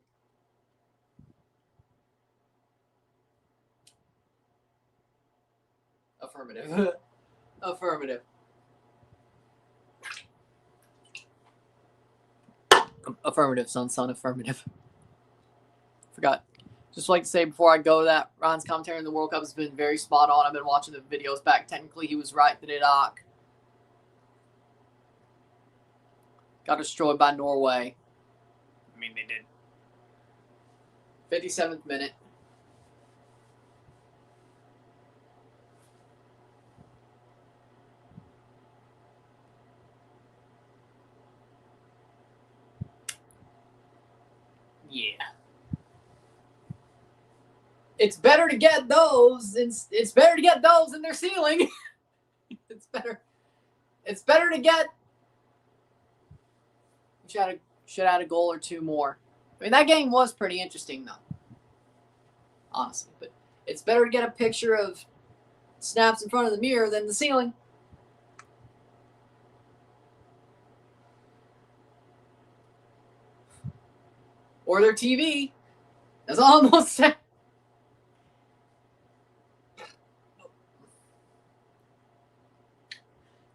Affirmative. Affirmative. Affirmative, son, affirmative. Forgot. Just like to say before I go that Ron's commentary in the World Cup has been very spot on. I've been watching the videos back. Technically, he was right that Iraq got destroyed by Norway. I mean, they did. 57th minute. Yeah. It's better to get those, and it's better to get those in their ceiling. It's better. It's better to get. Should add a goal or two more. I mean, that game was pretty interesting, though. Honestly, but it's better to get a picture of snaps in front of the mirror than the ceiling. Or their TV. That's almost said.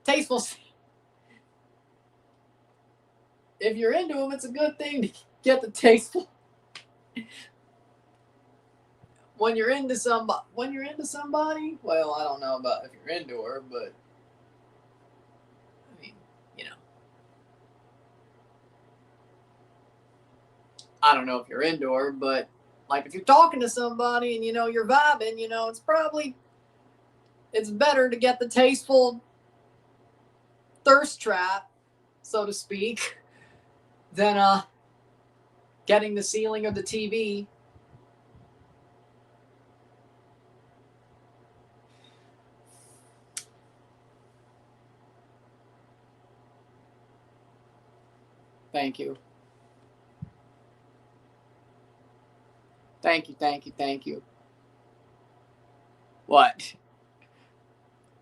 Tasteful. If you're into them, it's a good thing to get the tasteful. When you're into somebody, well, I don't know about if you're into her, but I mean, you know, I don't know if you're into her, but like if you're talking to somebody and you're vibing, it's better to get the tasteful thirst trap, so to speak, than getting the ceiling of the TV. Thank you. Thank you. What?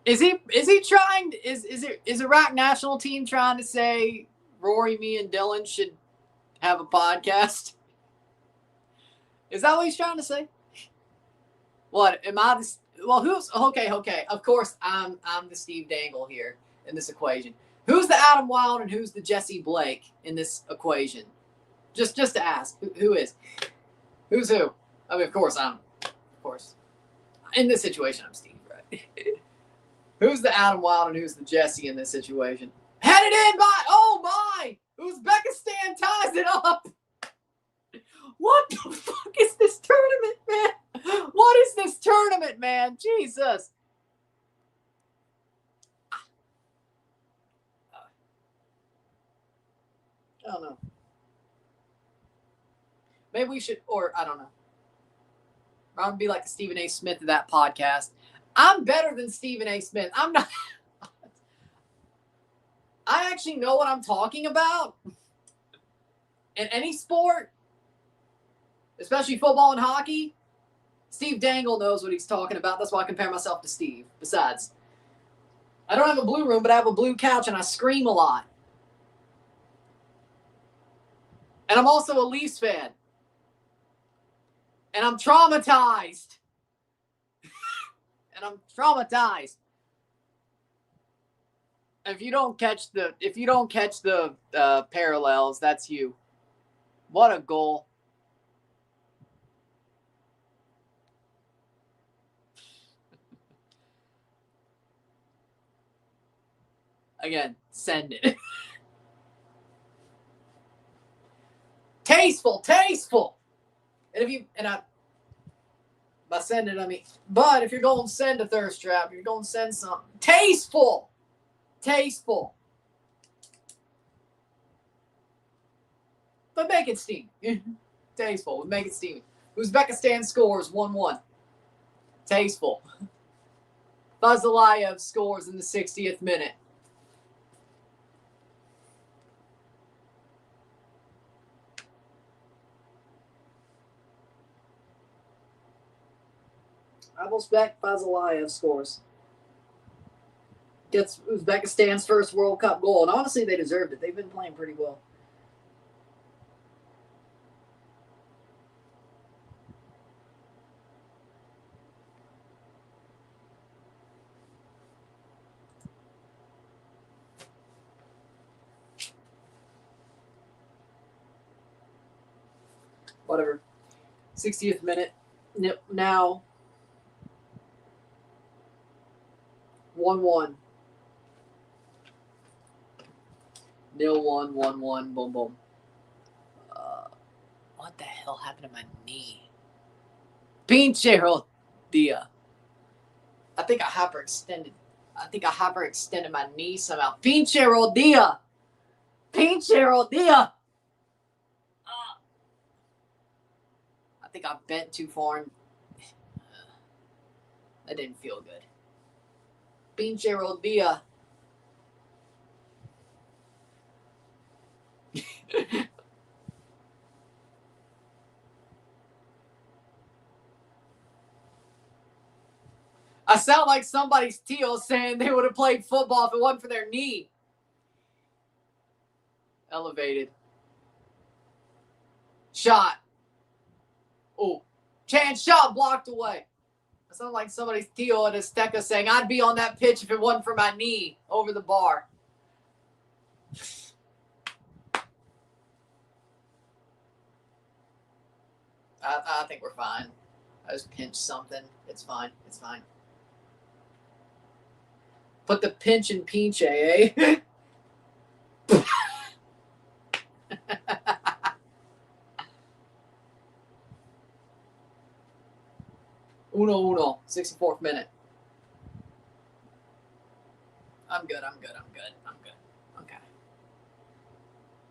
Is he trying? Is Iraq national team trying to say Rory, me, and Dillon should have a podcast? Is that what he's trying to say? What am I? Well, who's okay? Of course, I'm the Steve Dangle here in this equation. Who's the Adam Wilde and who's the Jesse Blake in this equation? Just to ask, who is? Who's who? I mean, of course, in this situation, I'm Steve, right? Who's the Adam Wilde and who's the Jesse in this situation? Headed in by, oh my! Uzbekistan ties it up! What the fuck is this tournament, man? What is this tournament, man? Jesus. I don't know. Maybe we should, or I don't know. I would be like the Stephen A. Smith of that podcast. I'm better than Stephen A. Smith. I'm not. I actually know what I'm talking about. In any sport, especially football and hockey, Steve Dangle knows what he's talking about. That's why I compare myself to Steve. Besides, I don't have a blue room, but I have a blue couch and I scream a lot. And I'm also a Leafs fan. And I'm traumatized. If you don't catch the parallels, that's you. What a goal. Again, send it. Tasteful. By send it, I mean, but if you're going to send a thirst trap, you're going to send something tasteful. But make it steamy. Tasteful. Make it steamy. Uzbekistan scores 1-1. Tasteful. Vazilayev scores in the 60th minute. Abelspek Vazilayev scores. Gets Uzbekistan's first World Cup goal. And honestly, they deserved it. They've been playing pretty well. Whatever. 60th minute. Now 1-1. 0-1, 1-1, boom, boom. What the hell happened to my knee? Pinche dia. I think I hyperextended my knee somehow. Pinche rodilla. Pinche rodilla. I think I bent too far. That didn't feel good. Pinche rodilla. I sound like somebody's Teal saying they would have played football if it wasn't for their knee. Elevated. Shot. Oh. Chance shot blocked away. I sound like somebody's Teal at Azteca saying I'd be on that pitch if it wasn't for my knee over the bar. I think we're fine. I just pinched something. It's fine. It's fine. Put the pinch in pinche, eh? 1-1, 64th minute. I'm good. Okay.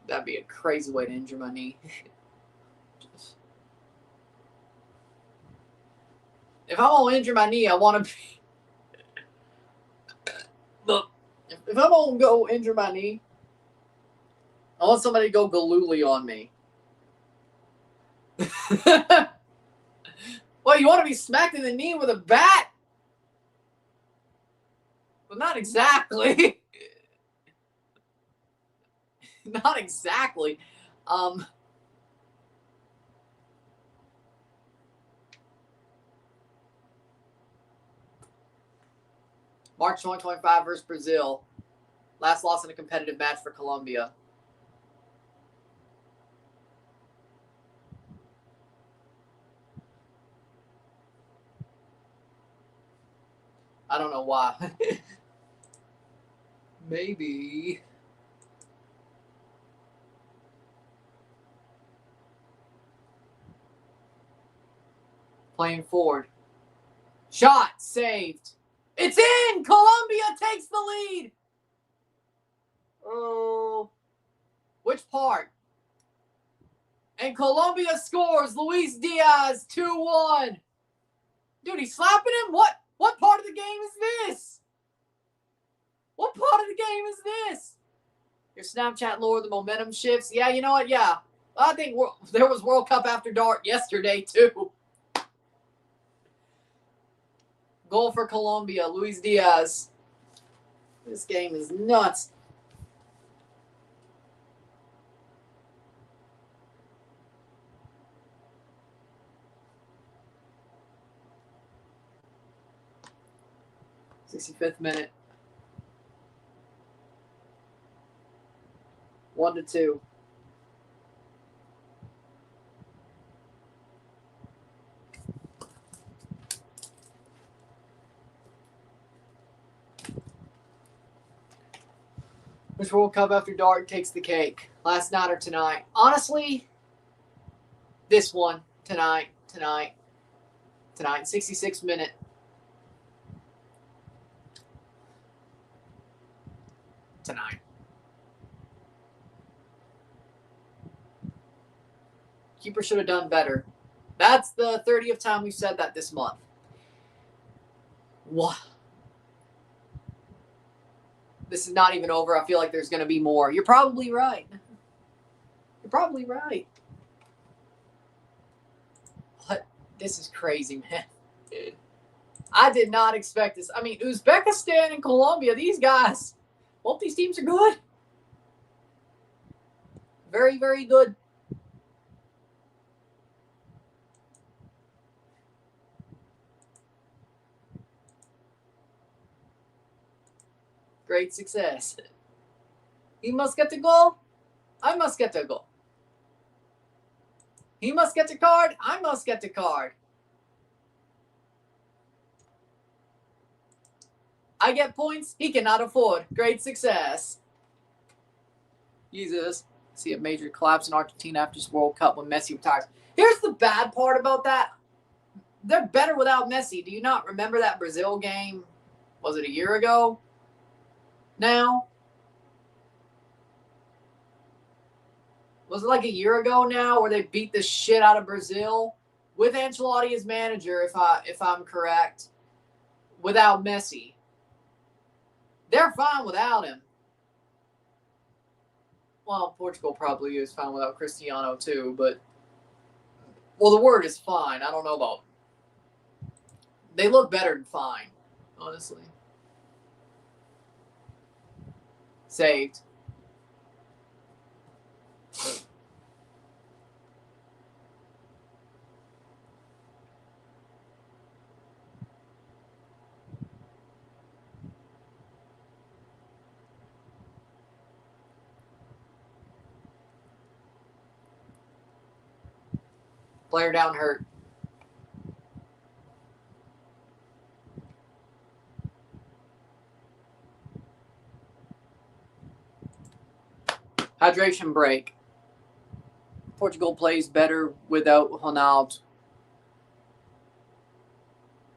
That'd be a crazy way to injure my knee. If I'm going to injure my knee, I want to be... Look, if I'm going to go injure my knee, I want somebody to go Galooly on me. Well, you want to be smacked in the knee with a bat? Well, not exactly. Not exactly. March 2025 versus Brazil. Last loss in a competitive match for Colombia. I don't know why. Maybe. Playing forward. Shot saved. It's in! Colombia takes the lead! Oh. Which part? And Colombia scores. Luis Diaz, 2-1. Dude, he's slapping him? What part of the game is this? What part of the game is this? Your Snapchat lore, the momentum shifts. Yeah, you know what? Yeah. I think there was World Cup After Dark yesterday, too. Goal for Colombia, Luis Diaz. This game is nuts. '65th minute. 1-2. Which World Cup After Dark takes the cake? Last night or tonight? Honestly, this one. Tonight. 66th minute. Tonight. Keeper should have done better. That's the 30th time we've said that this month. What? this is not even over. I feel like there's going to be more. You're probably right. You're probably right. What? This is crazy, man. I did not expect this. I mean, Uzbekistan and Colombia, these guys, both these teams are good. Very, very good. Great success. He must get the goal. I must get the goal. He must get the card. I must get the card. I get points he cannot afford. Great success. Jesus. See a major collapse in Argentina after this World Cup when Messi retires. Here's the bad part about that. They're better without Messi. Do you not remember that Brazil game? Was it a year ago? Now? Was it like a year ago now where they beat the shit out of Brazil with Ancelotti as manager, if I'm correct, without Messi? They're fine without him. Well, Portugal probably is fine without Cristiano too, but well, the word is fine. I don't know about. They look better than fine, honestly. Saved. Player down hurt. Hydration break. Portugal plays better without Ronaldo.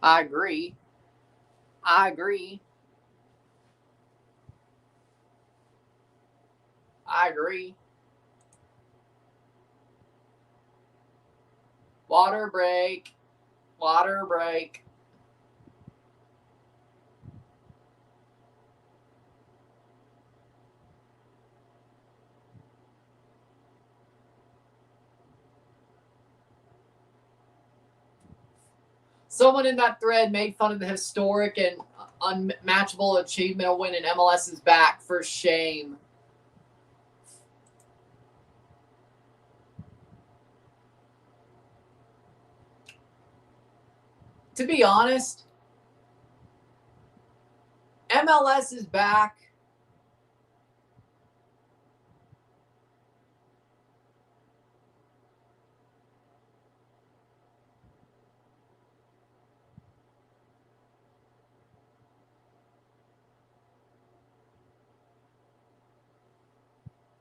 I agree. I agree. I agree. Water break. Water break. Someone in that thread made fun of the historic and unmatchable achievement of winning MLS's back. For shame. To be honest, MLS is back.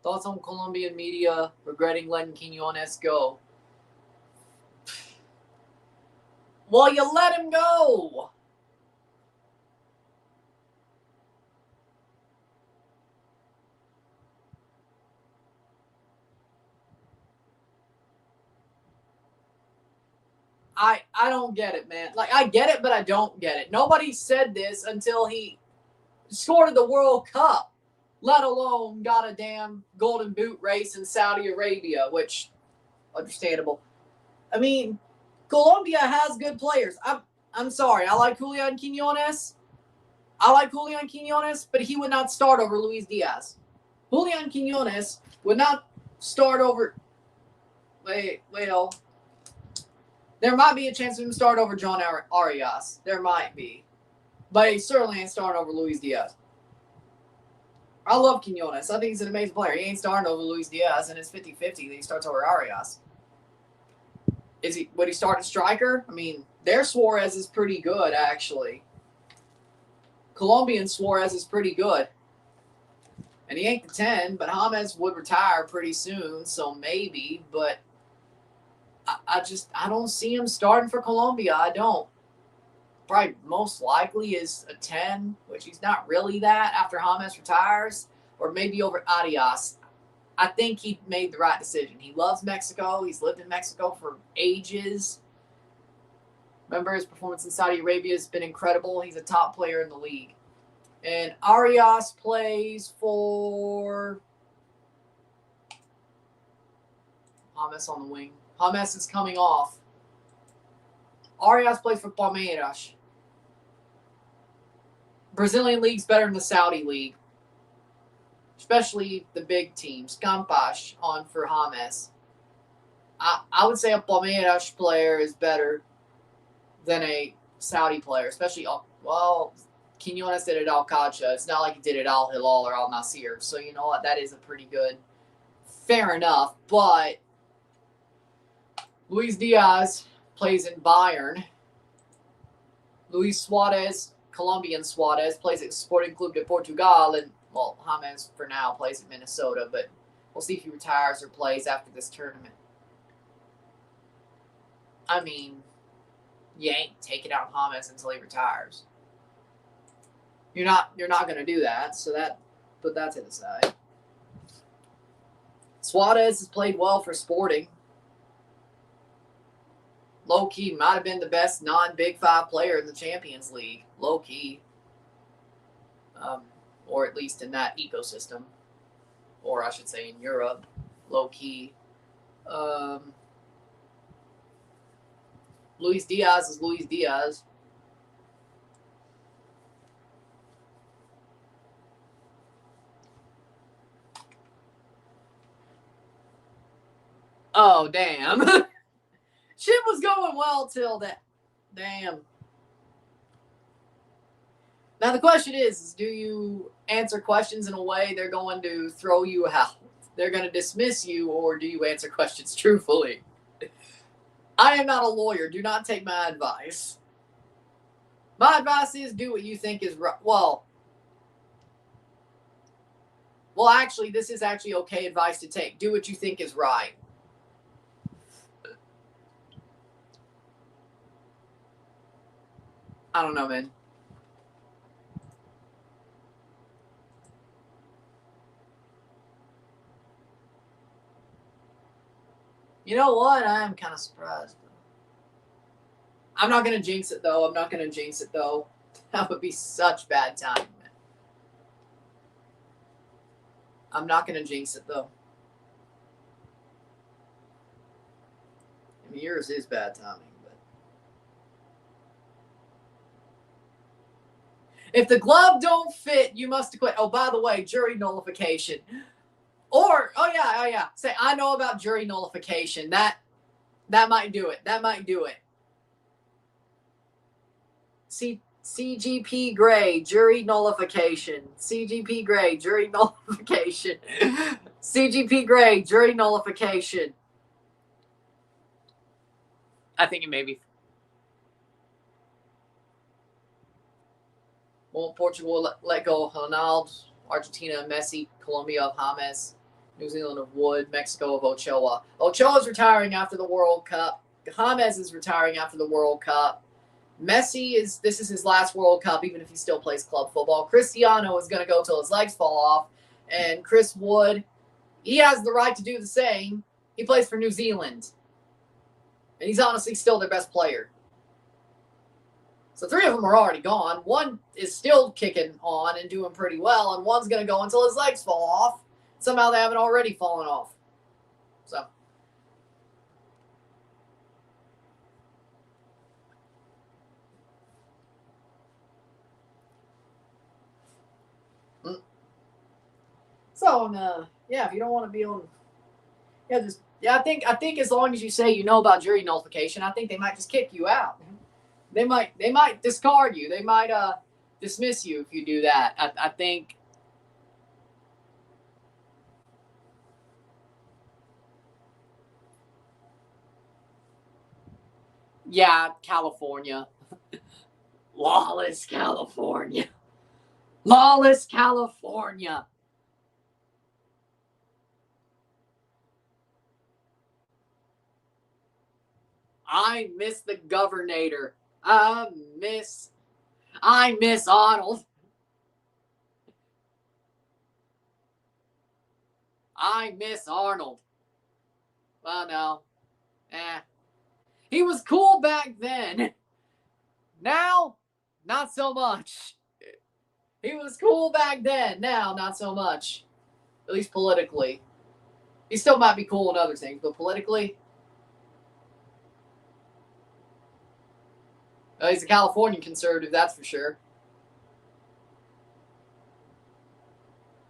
Thoughts on Colombian media regretting letting Quiñones go? Well, you let him go. I don't get it, man. Like, I get it, but I don't get it. Nobody said this until he scored the World Cup, let alone got a damn golden boot race in Saudi Arabia, which, understandable. I mean, Colombia has good players. I'm sorry. I like Julian Quiñones. But he would not start over Luis Diaz. Julian Quiñones would not start over. Well, there might be a chance of him start over John Arias. There might be. But he certainly ain't starting over Luis Diaz. I love Quiñones. I think he's an amazing player. He ain't starting over Luis Diaz, and it's 50-50 that he starts over Arias. Would he start a striker? I mean, their Suarez is pretty good, actually. Colombian Suarez is pretty good. And he ain't the 10, but James would retire pretty soon, so maybe. But I don't see him starting for Colombia. I don't. Probably most likely is a 10, which he's not really that after James retires, or maybe over Arias. I think he made the right decision. He loves Mexico. He's lived in Mexico for ages. Remember, his performance in Saudi Arabia has been incredible. He's a top player in the league. And Arias plays for James on the wing. James is coming off. Arias plays for Palmeiras. Brazilian league's better than the Saudi league. Especially the big teams. Campas on for James. I would say a Palmeiras player is better than a Saudi player. Especially, well, Quinones did it at Al-Qacha. It's not like he did it at Al-Hilal or Al-Nasir. So you know what? That is a pretty good. Fair enough. But Luis Diaz plays in Bayern. Luis Suarez, Colombian Suarez, plays at Sporting Club de Portugal. And, well, James, for now, plays at Minnesota. But we'll see if he retires or plays after this tournament. I mean, you ain't taking out James until he retires. You're not going to do that. So put that to the side. Suarez has played well for Sporting. Low-key, might have been the best non-Big Five player in the Champions League. Low-key. Or at least in that ecosystem. Or I should say in Europe. Low-key. Luis Diaz is Luis Diaz. Oh, damn. Shit was going well till that. Damn. Now the question is do you answer questions in a way they're going to throw you out? They're going to dismiss you, or do you answer questions truthfully? I am not a lawyer. Do not take my advice. My advice is do what you think is right. Well, actually, this is actually okay advice to take. Do what you think is right. I don't know, man. You know what? I am kind of surprised. I'm not going to jinx it, though. That would be such bad timing, man. I'm not going to jinx it, though. I mean, yours is bad timing. If the glove don't fit, you must acquit. Oh, by the way, jury nullification. Or, oh yeah. Say, I know about jury nullification. That might do it. CGP Gray, jury nullification. CGP Gray, jury nullification. CGP Gray, jury nullification. I think it may be. Well, Portugal let go of Ronaldo, Argentina of Messi, Colombia of James, New Zealand of Wood, Mexico of Ochoa. Ochoa's retiring after the World Cup. James is retiring after the World Cup. Messi this is his last World Cup, even if he still plays club football. Cristiano is going to go till his legs fall off. And Chris Wood, he has the right to do the same. He plays for New Zealand. And he's honestly still their best player. So 3 of them are already gone. One is still kicking on and doing pretty well, and one's going to go until his legs fall off. Somehow they haven't already fallen off. So. So, yeah, if you don't want to be on, I think as long as you say you know about jury nullification, I think they might just kick you out. They might discard you. They might dismiss you if you do that. I think. Yeah, California. Lawless California. Lawless California. I miss the governor. I miss Arnold. I miss Arnold. Well, no. He was cool back then. Now, not so much. He was cool back then. Now, not so much. At least politically. He still might be cool in other things, but politically, he's a Californian conservative, that's for sure.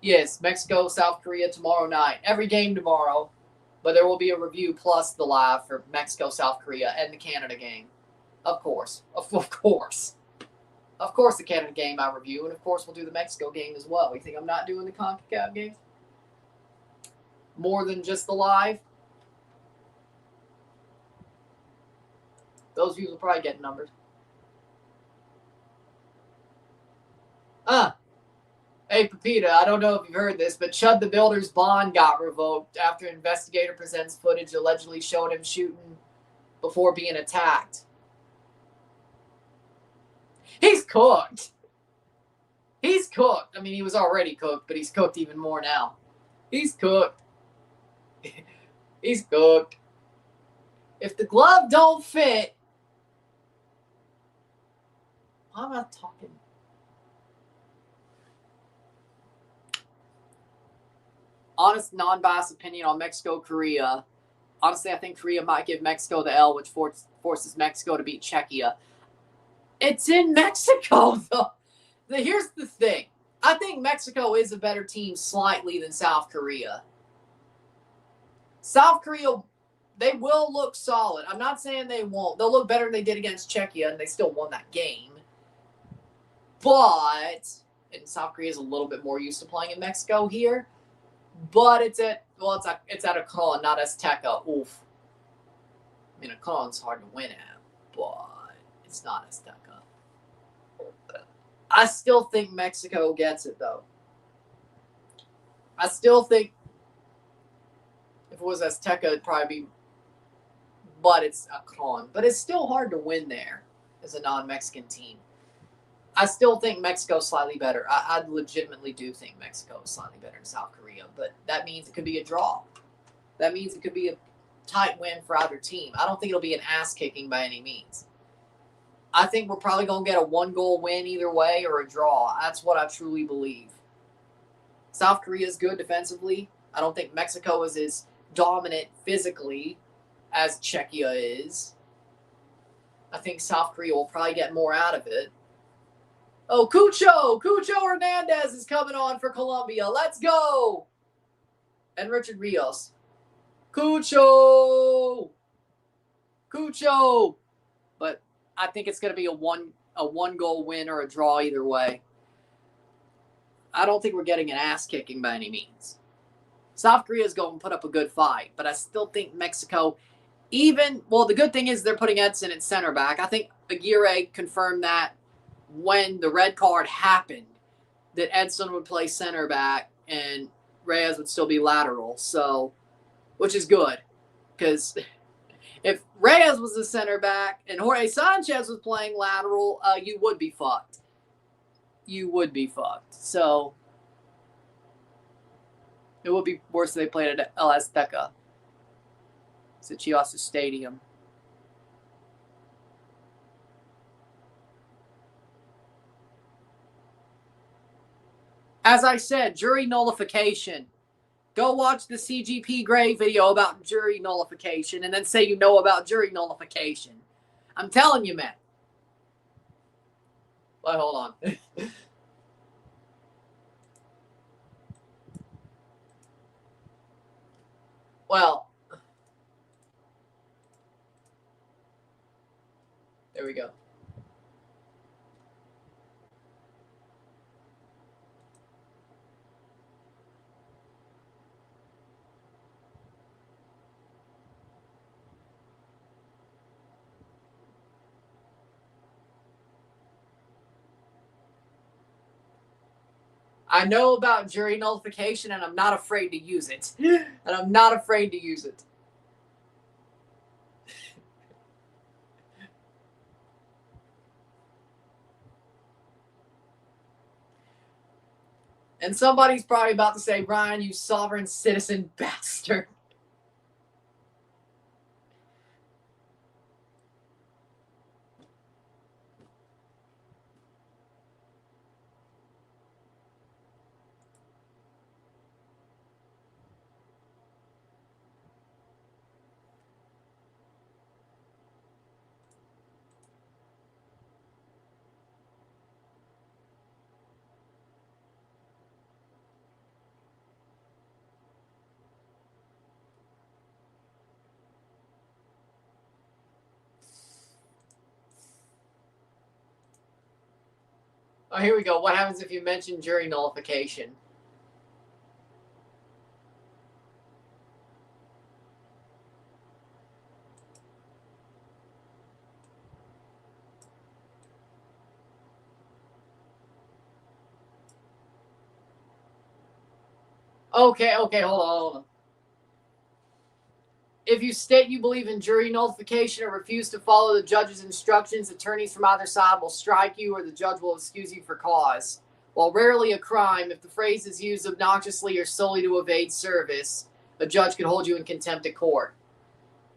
Yes, Mexico, South Korea tomorrow night. Every game tomorrow, but there will be a review plus the live for Mexico, South Korea, and the Canada game. Of course. Of course. Of course the Canada game I review, and of course we'll do the Mexico game as well. You think I'm not doing the CONCACAF games? More than just the live? Those views will probably get numbers. Hey, Pepita, I don't know if you've heard this, but Chud the Builder's bond got revoked after an investigator presents footage allegedly showing him shooting before being attacked. He's cooked. He's cooked. I mean, he was already cooked, but he's cooked even more now. He's cooked. He's cooked. If the glove don't fit, why am I talking? Honest, non-biased opinion on Mexico-Korea. Honestly, I think Korea might give Mexico the L, which forces Mexico to beat Czechia. It's in Mexico, though. Here's the thing. I think Mexico is a better team slightly than South Korea. South Korea, they will look solid. I'm not saying they won't. They'll look better than they did against Czechia, and they still won that game. But, and South Korea is a little bit more used to playing in Mexico here. But it's at a con, not Azteca. Oof. I mean, a con's hard to win at, but it's not Azteca. I still think Mexico gets it, though. I still think if it was Azteca, it'd probably be, but it's a con. But it's still hard to win there as a non-Mexican team. I still think Mexico's slightly better. I legitimately do think Mexico is slightly better than South Korea, but that means it could be a draw. That means it could be a tight win for either team. I don't think it'll be an ass-kicking by any means. I think we're probably going to get a one-goal win either way or a draw. That's what I truly believe. South Korea is good defensively. I don't think Mexico is as dominant physically as Czechia is. I think South Korea will probably get more out of it. Oh, Cucho Hernandez is coming on for Colombia. Let's go. And Richard Rios. Cucho. But I think it's going to be a one goal win or a draw either way. I don't think we're getting an ass kicking by any means. South Korea is going to put up a good fight, but I still think Mexico, the good thing is they're putting Edson at center back. I think Aguirre confirmed that when the red card happened, that Edson would play center back and Reyes would still be lateral. So, which is good, because if Reyes was the center back and Jorge Sanchez was playing lateral, you would be fucked. So it would be worse if they played at El Azteca. It's at Chivas Stadium. As I said, jury nullification. Go watch the CGP Gray video about jury nullification and then say you know about jury nullification. I'm telling you, man. Wait, hold on. Well, there we go. I know about jury nullification, and I'm not afraid to use it. And somebody's probably about to say, Ryan, you sovereign citizen bastard. Oh, here we go. What happens if you mention jury nullification? Okay, hold on. If you state you believe in jury nullification or refuse to follow the judge's instructions, attorneys from either side will strike you or the judge will excuse you for cause. While rarely a crime, if the phrase is used obnoxiously or solely to evade service, a judge could hold you in contempt of court.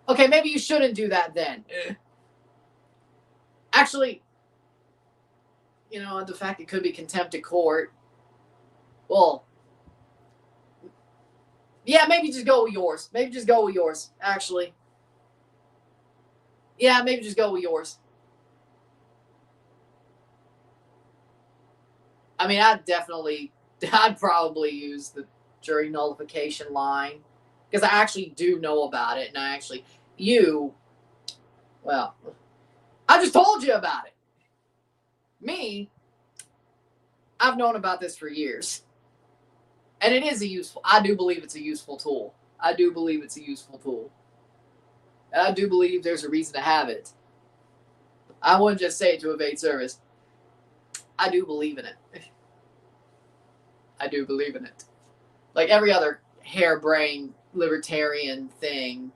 Okay, maybe you shouldn't do that then. Actually, you know, the fact it could be contempt of court, well, yeah, maybe just go with yours. Maybe just go with yours, actually. Yeah, maybe just go with yours. I mean, I'd probably use the jury nullification line because I actually do know about it. And well, I just told you about it. Me, I've known about this for years. And it is I do believe it's a useful tool. I do believe it's a useful tool. And I do believe there's a reason to have it. I wouldn't just say it to evade service. I do believe in it. I do believe in it. Like every other harebrained libertarian thing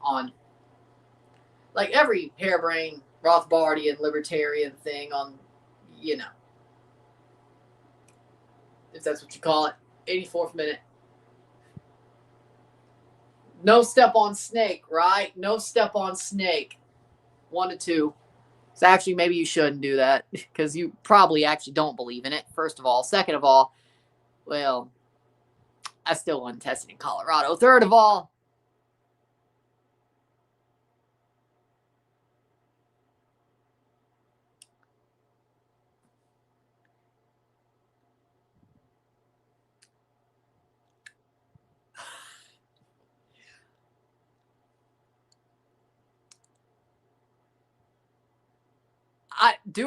on, like every harebrained Rothbardian libertarian thing on, you know, if that's what you call it, 84th minute. No step on snake, right? No step on snake. 1 to 2. So actually, maybe you shouldn't do that because you probably actually don't believe in it, first of all. Second of all, well, I still wasn't tested in Colorado. Third of all,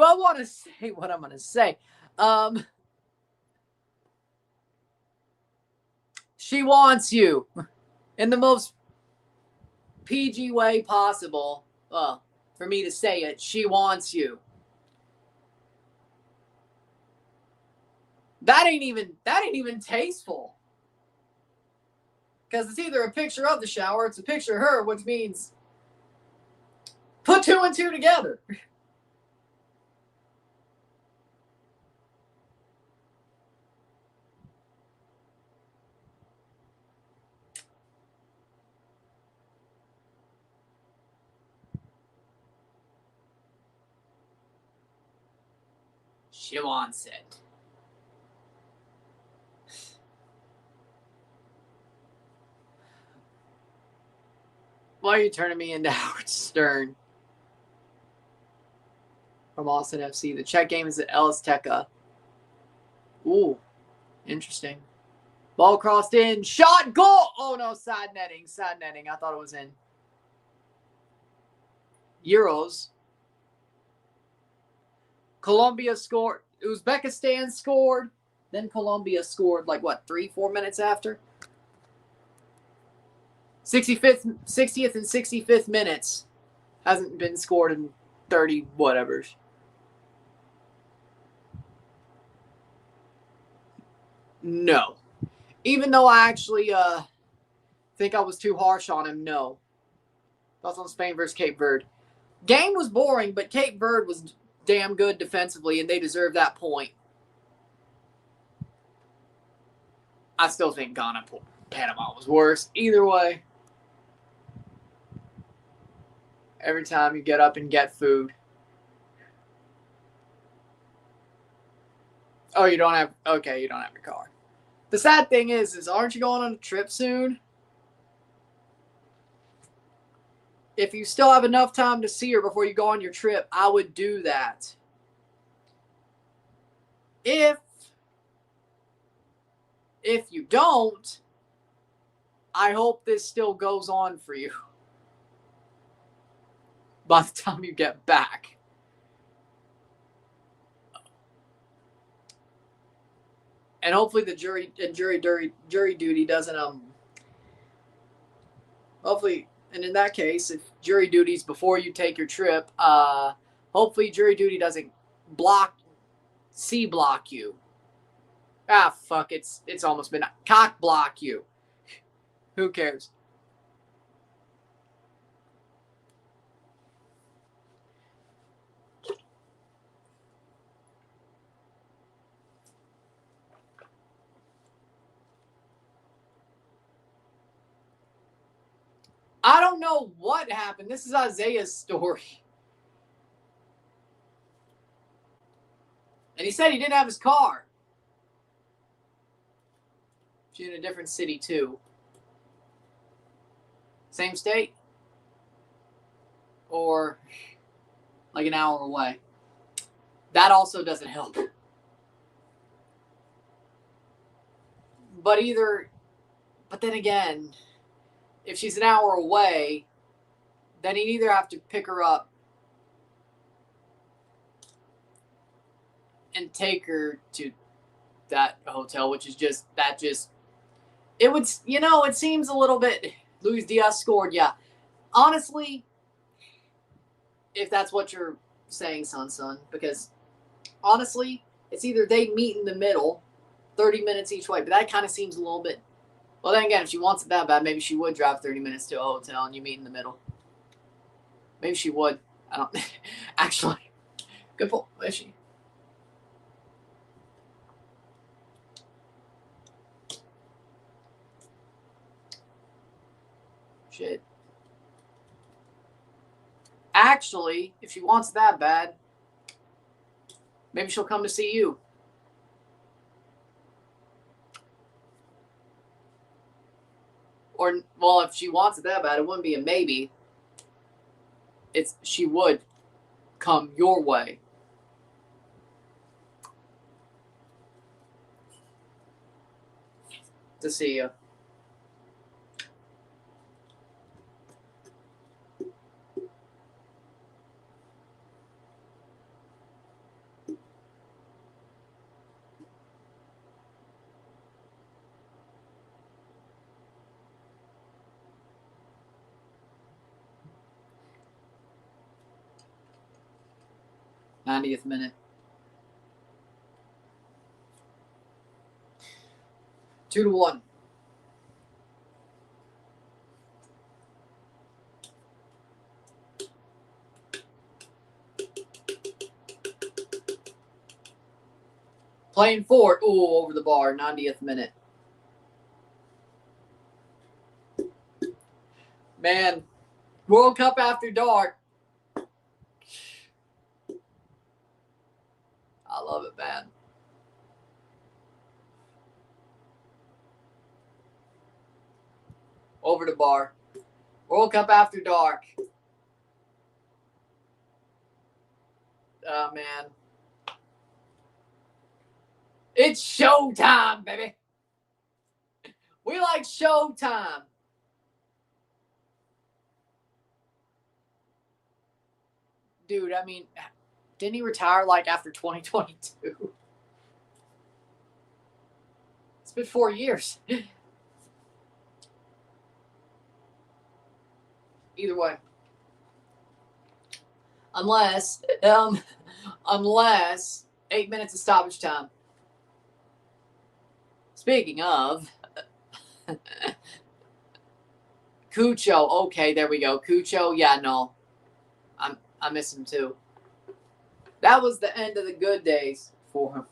I want to say what I'm going to say. She wants you in the most PG way possible. Well, for me to say it, she wants you. That ain't even tasteful. Because it's either a picture of the shower, it's a picture of her, which means put 2 and 2 together. She wants it. Why are you turning me into Howard Stern? From Austin FC. The Czech game is at Elsteca. Ooh, interesting. Ball crossed in. Shot. Goal. Oh, no. Side netting. I thought it was in. Euros. Colombia scored. Uzbekistan scored. Then Colombia scored 3-4 minutes after? 60th and 65th minutes. Hasn't been scored in 30 whatevers. No. Even though I actually think I was too harsh on him, no. Thoughts on Spain versus Cape Verde. Game was boring, but Cape Verde was damn good defensively, and they deserved that point. I still think Ghana, Panama was worse. Either way. Every time you get up and get food. Oh, you don't have your car. The sad thing is aren't you going on a trip soon? If you still have enough time to see her before you go on your trip, I would do that. If you don't, I hope this still goes on for you by the time you get back. And hopefully the jury duty doesn't hopefully, and in that case, if jury duty's before you take your trip, hopefully jury duty doesn't block you. Ah, fuck, it's almost midnight. Cock block you. Who cares? I don't know what happened. This is Isaiah's story. And he said he didn't have his car. She's in a different city, too. Same state? Or like an hour away. That also doesn't help. But then again, if she's an hour away, then he'd either have to pick her up and take her to that hotel, which is it would, it seems a little bit. Luis Diaz scored, yeah. Honestly, if that's what you're saying, son, because honestly, it's either they meet in the middle, 30 minutes each way, but that kind of seems a little bit. Well, then again, if she wants it that bad, maybe she would drive 30 minutes to a hotel and you meet in the middle. Maybe she would. I don't. Actually, good point. Is she? Shit. Actually, if she wants that bad, maybe she'll come to see you. Or, well, if she wants it that bad, it wouldn't be a maybe. She would come your way. To see you. '90th minute. 2-1. Playing forward. Ooh, over the bar. 90th minute. Man, World Cup after dark. I love it, man. Over the bar. World Cup after dark. Oh, man. It's showtime, baby. We like showtime. Dude, I mean, didn't he retire like after 2022? It's been 4 years. Either way. Unless 8 minutes of stoppage time. Speaking of Cucho, okay, there we go. Cucho, yeah, no. I miss him too. That was the end of the good days for him.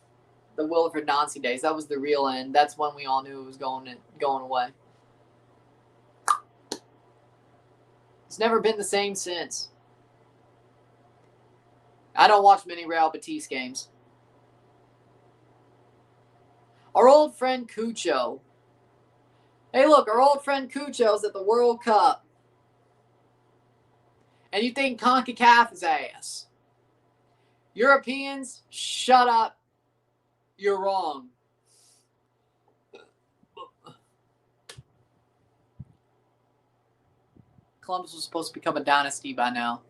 The Wilfred Nancy days. That was the real end. That's when we all knew it was going away. It's never been the same since. I don't watch many Real Betis games. Our old friend Cucho. Hey, look, our old friend Cucho's at the World Cup. And you think CONCACAF is ass. Europeans, shut up. You're wrong. Columbus was supposed to become a dynasty by now.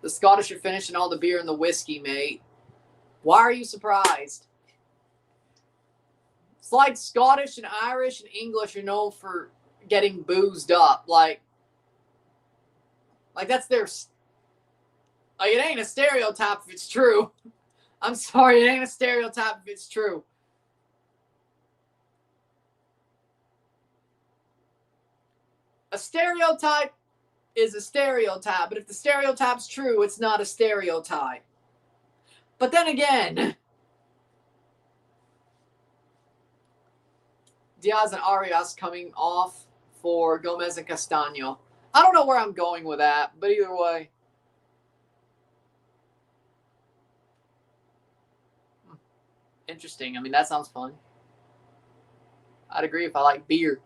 The Scottish are finishing all the beer and the whiskey, mate. Why are you surprised? It's like Scottish and Irish and English are known for getting boozed up. Like that's their... Like, it ain't a stereotype if it's true. I'm sorry, it ain't a stereotype if it's true. A stereotype is a stereotype, but if the stereotype's true, it's not a stereotype. But then again, Diaz and Arias coming off for Gomez and Castaño. I don't know where I'm going with that, but either way. Interesting. I mean, that sounds fun. I'd agree if I like beer.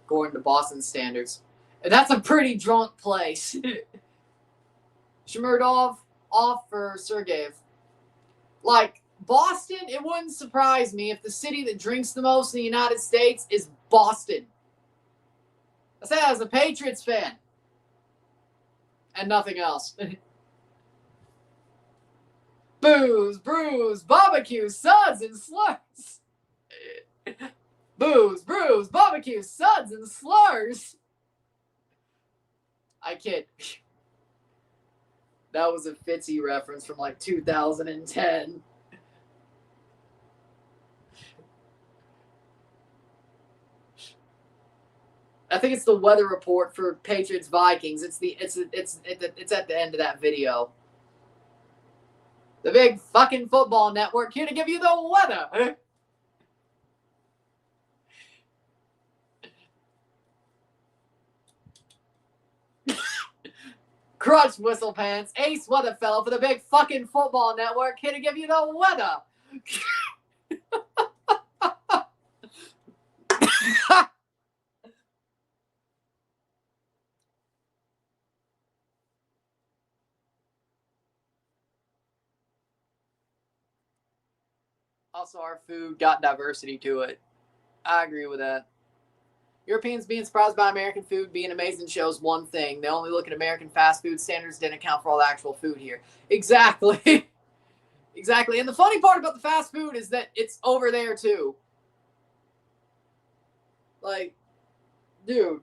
According to Boston standards. And that's a pretty drunk place. Shmurdov off for Sergeyev. Like, Boston, it wouldn't surprise me if the city that drinks the most in the United States is Boston. I say that as a Patriots fan. And nothing else. Booze, brews, barbecue, suds, and slurs. Booze, brews, barbecue, suds, and slurs. I kid. That was a Fitzy reference from like 2010. I think it's the weather report for Patriots Vikings. It's at the end of that video. The big fucking football network here to give you the weather. Crutch whistle pants, Ace Weatherfellow for the big fucking football network here to give you the weather. Also, our food got diversity to it. I agree with that. Europeans being surprised by American food being amazing shows one thing. They only look at American fast food standards, didn't account for all the actual food here. Exactly. Exactly. And the funny part about the fast food is that it's over there too. Like, dude,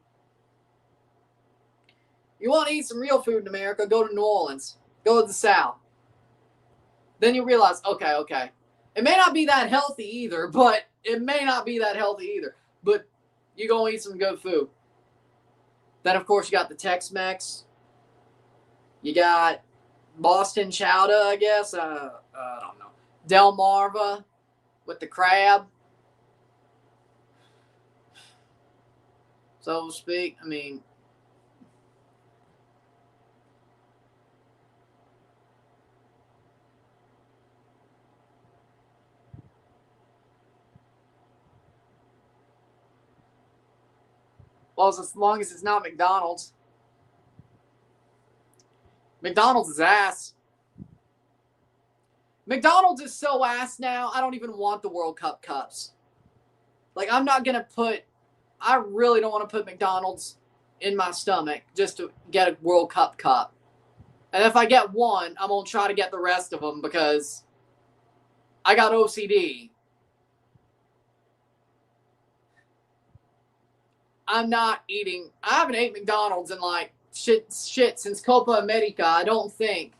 you want to eat some real food in America, go to New Orleans. Go to the South. Then you realize, okay. It may not be that healthy either, but you're going to eat some good food. Then, of course, you got the Tex-Mex. You got Boston Chowder, I guess. I don't know. Delmarva with the crab, so to speak. I mean, well, as long as it's not McDonald's. McDonald's is ass. McDonald's is so ass now, I don't even want the World Cup cups. Like, I'm not going to put... I really don't want to put McDonald's in my stomach just to get a World Cup cup. And if I get one, I'm going to try to get the rest of them because I got OCD. I'm not eating... I haven't ate McDonald's in like shit since Copa America, I don't think.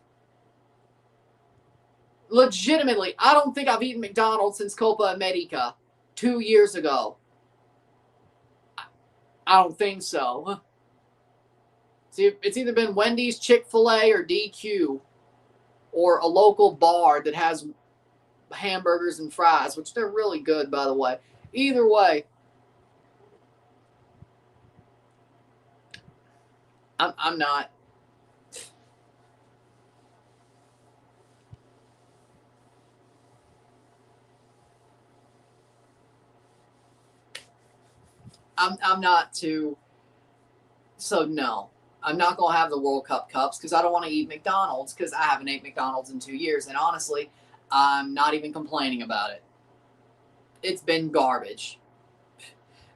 Legitimately, I don't think I've eaten McDonald's since Copa America 2 years ago. I don't think so. See, it's either been Wendy's, Chick-fil-A, or DQ, or a local bar that has hamburgers and fries, which they're really good, by the way. Either way, I'm not. I'm not too. So no, I'm not gonna have the World Cup cups because I don't want to eat McDonald's because I haven't ate McDonald's in 2 years, and honestly, I'm not even complaining about it. It's been garbage.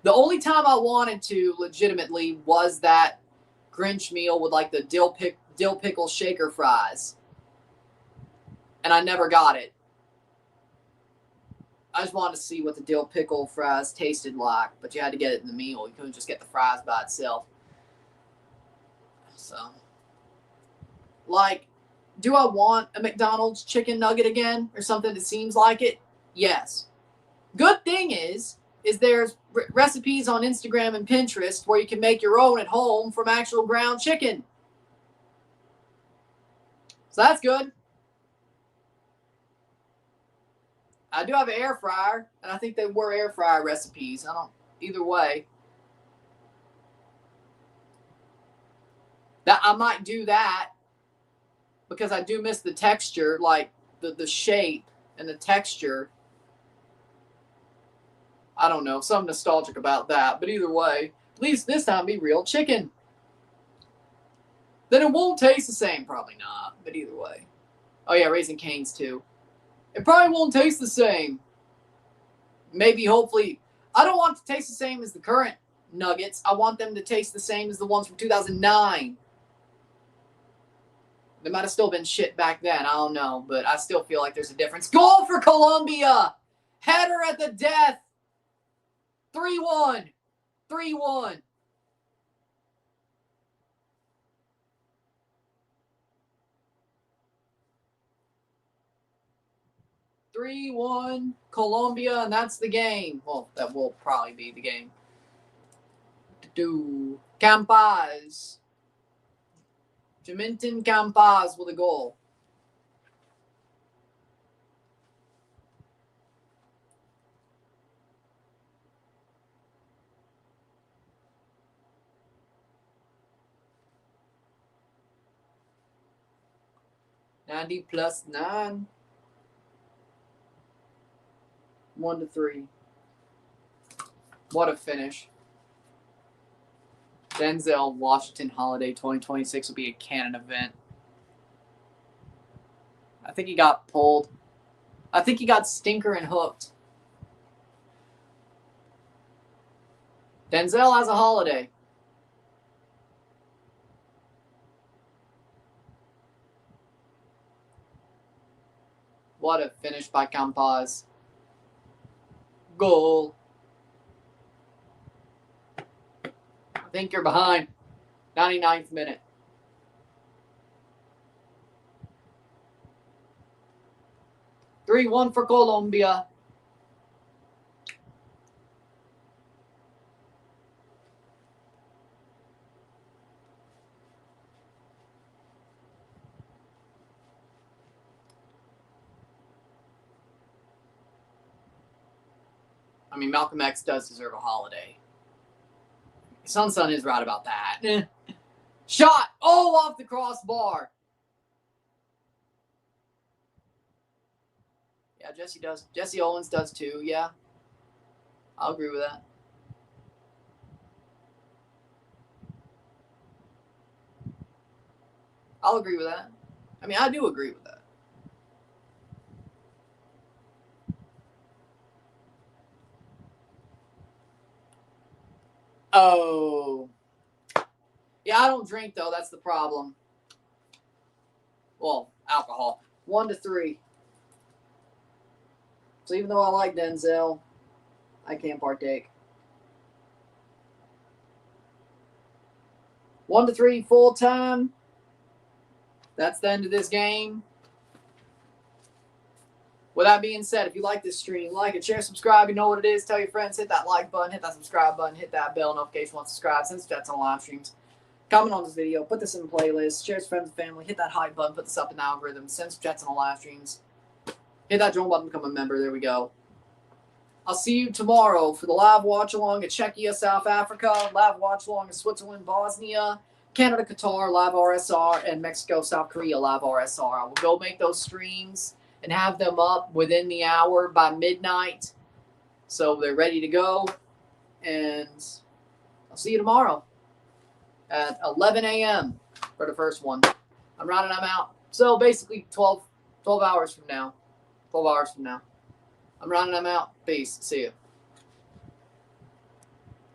The only time I wanted to legitimately was that Grinch meal with like the dill pickle shaker fries, and I never got it. I just wanted to see what the dill pickle fries tasted like, but you had to get it in the meal. You couldn't just get the fries by itself. So, like, do I want a McDonald's chicken nugget again or something that seems like it? Yes. Good thing is there's recipes on Instagram and Pinterest where you can make your own at home from actual ground chicken. So that's good. I do have an air fryer, and I think they were air fryer recipes. Either way. That I might do that because I do miss the texture, like the shape and the texture. I don't know, something nostalgic about that. But either way, at least this time be real chicken. Then it won't taste the same. Probably not, but either way. Oh yeah, Raising Cane's too. It probably won't taste the same. Maybe, hopefully. I don't want it to taste the same as the current nuggets. I want them to taste the same as the ones from 2009. They might have still been shit back then. I don't know, but I still feel like there's a difference. Goal for Colombia! Header at the death! 3-1. 3-1. Colombia, and that's the game. Well, that will probably be the game. Campaz. Jaminton Campaz with a goal. +9. 1-3. What a finish. Denzel Washington Holiday 2026 will be a canon event. I think he got pulled. I think he got stinker and hooked. Denzel has a holiday. What a finish by Campaz. Goal. I think you're behind. 99th minute. (3-1) for Colombia. I mean, Malcolm X does deserve a holiday. Sun is right about that. Shot! Oh, off the crossbar. Yeah, Jesse does. Jesse Owens does too, yeah. I'll agree with that. I'll agree with that. I mean, I do agree with that. Oh. Yeah, I don't drink, though. That's the problem. Well, alcohol. 1-3. So even though I like Denzel, I can't partake. 1-3 full time. That's the end of this game. With that being said, if you like this stream, like it, share, subscribe. You know what it is. Tell your friends. Hit that like button. Hit that subscribe button. Hit that bell notification once subscribed. Send chats on live streams. Comment on this video. Put this in the playlist. Share with friends and family. Hit that hype button. Put this up in the algorithm. Send chats on the live streams. Hit that join button. Become a member. There we go. I'll see you tomorrow for the live watch-along at Czechia, South Africa, live watch-along in Switzerland, Bosnia, Canada, Qatar, live RSR, and Mexico, South Korea, live RSR. I will go make those streams and have them up within the hour by midnight. So they're ready to go. And I'll see you tomorrow at 11 a.m. for the first one. I'm running, I'm out. So basically 12 hours from now. 12 hours from now. I'm running, I'm out. Peace. See you.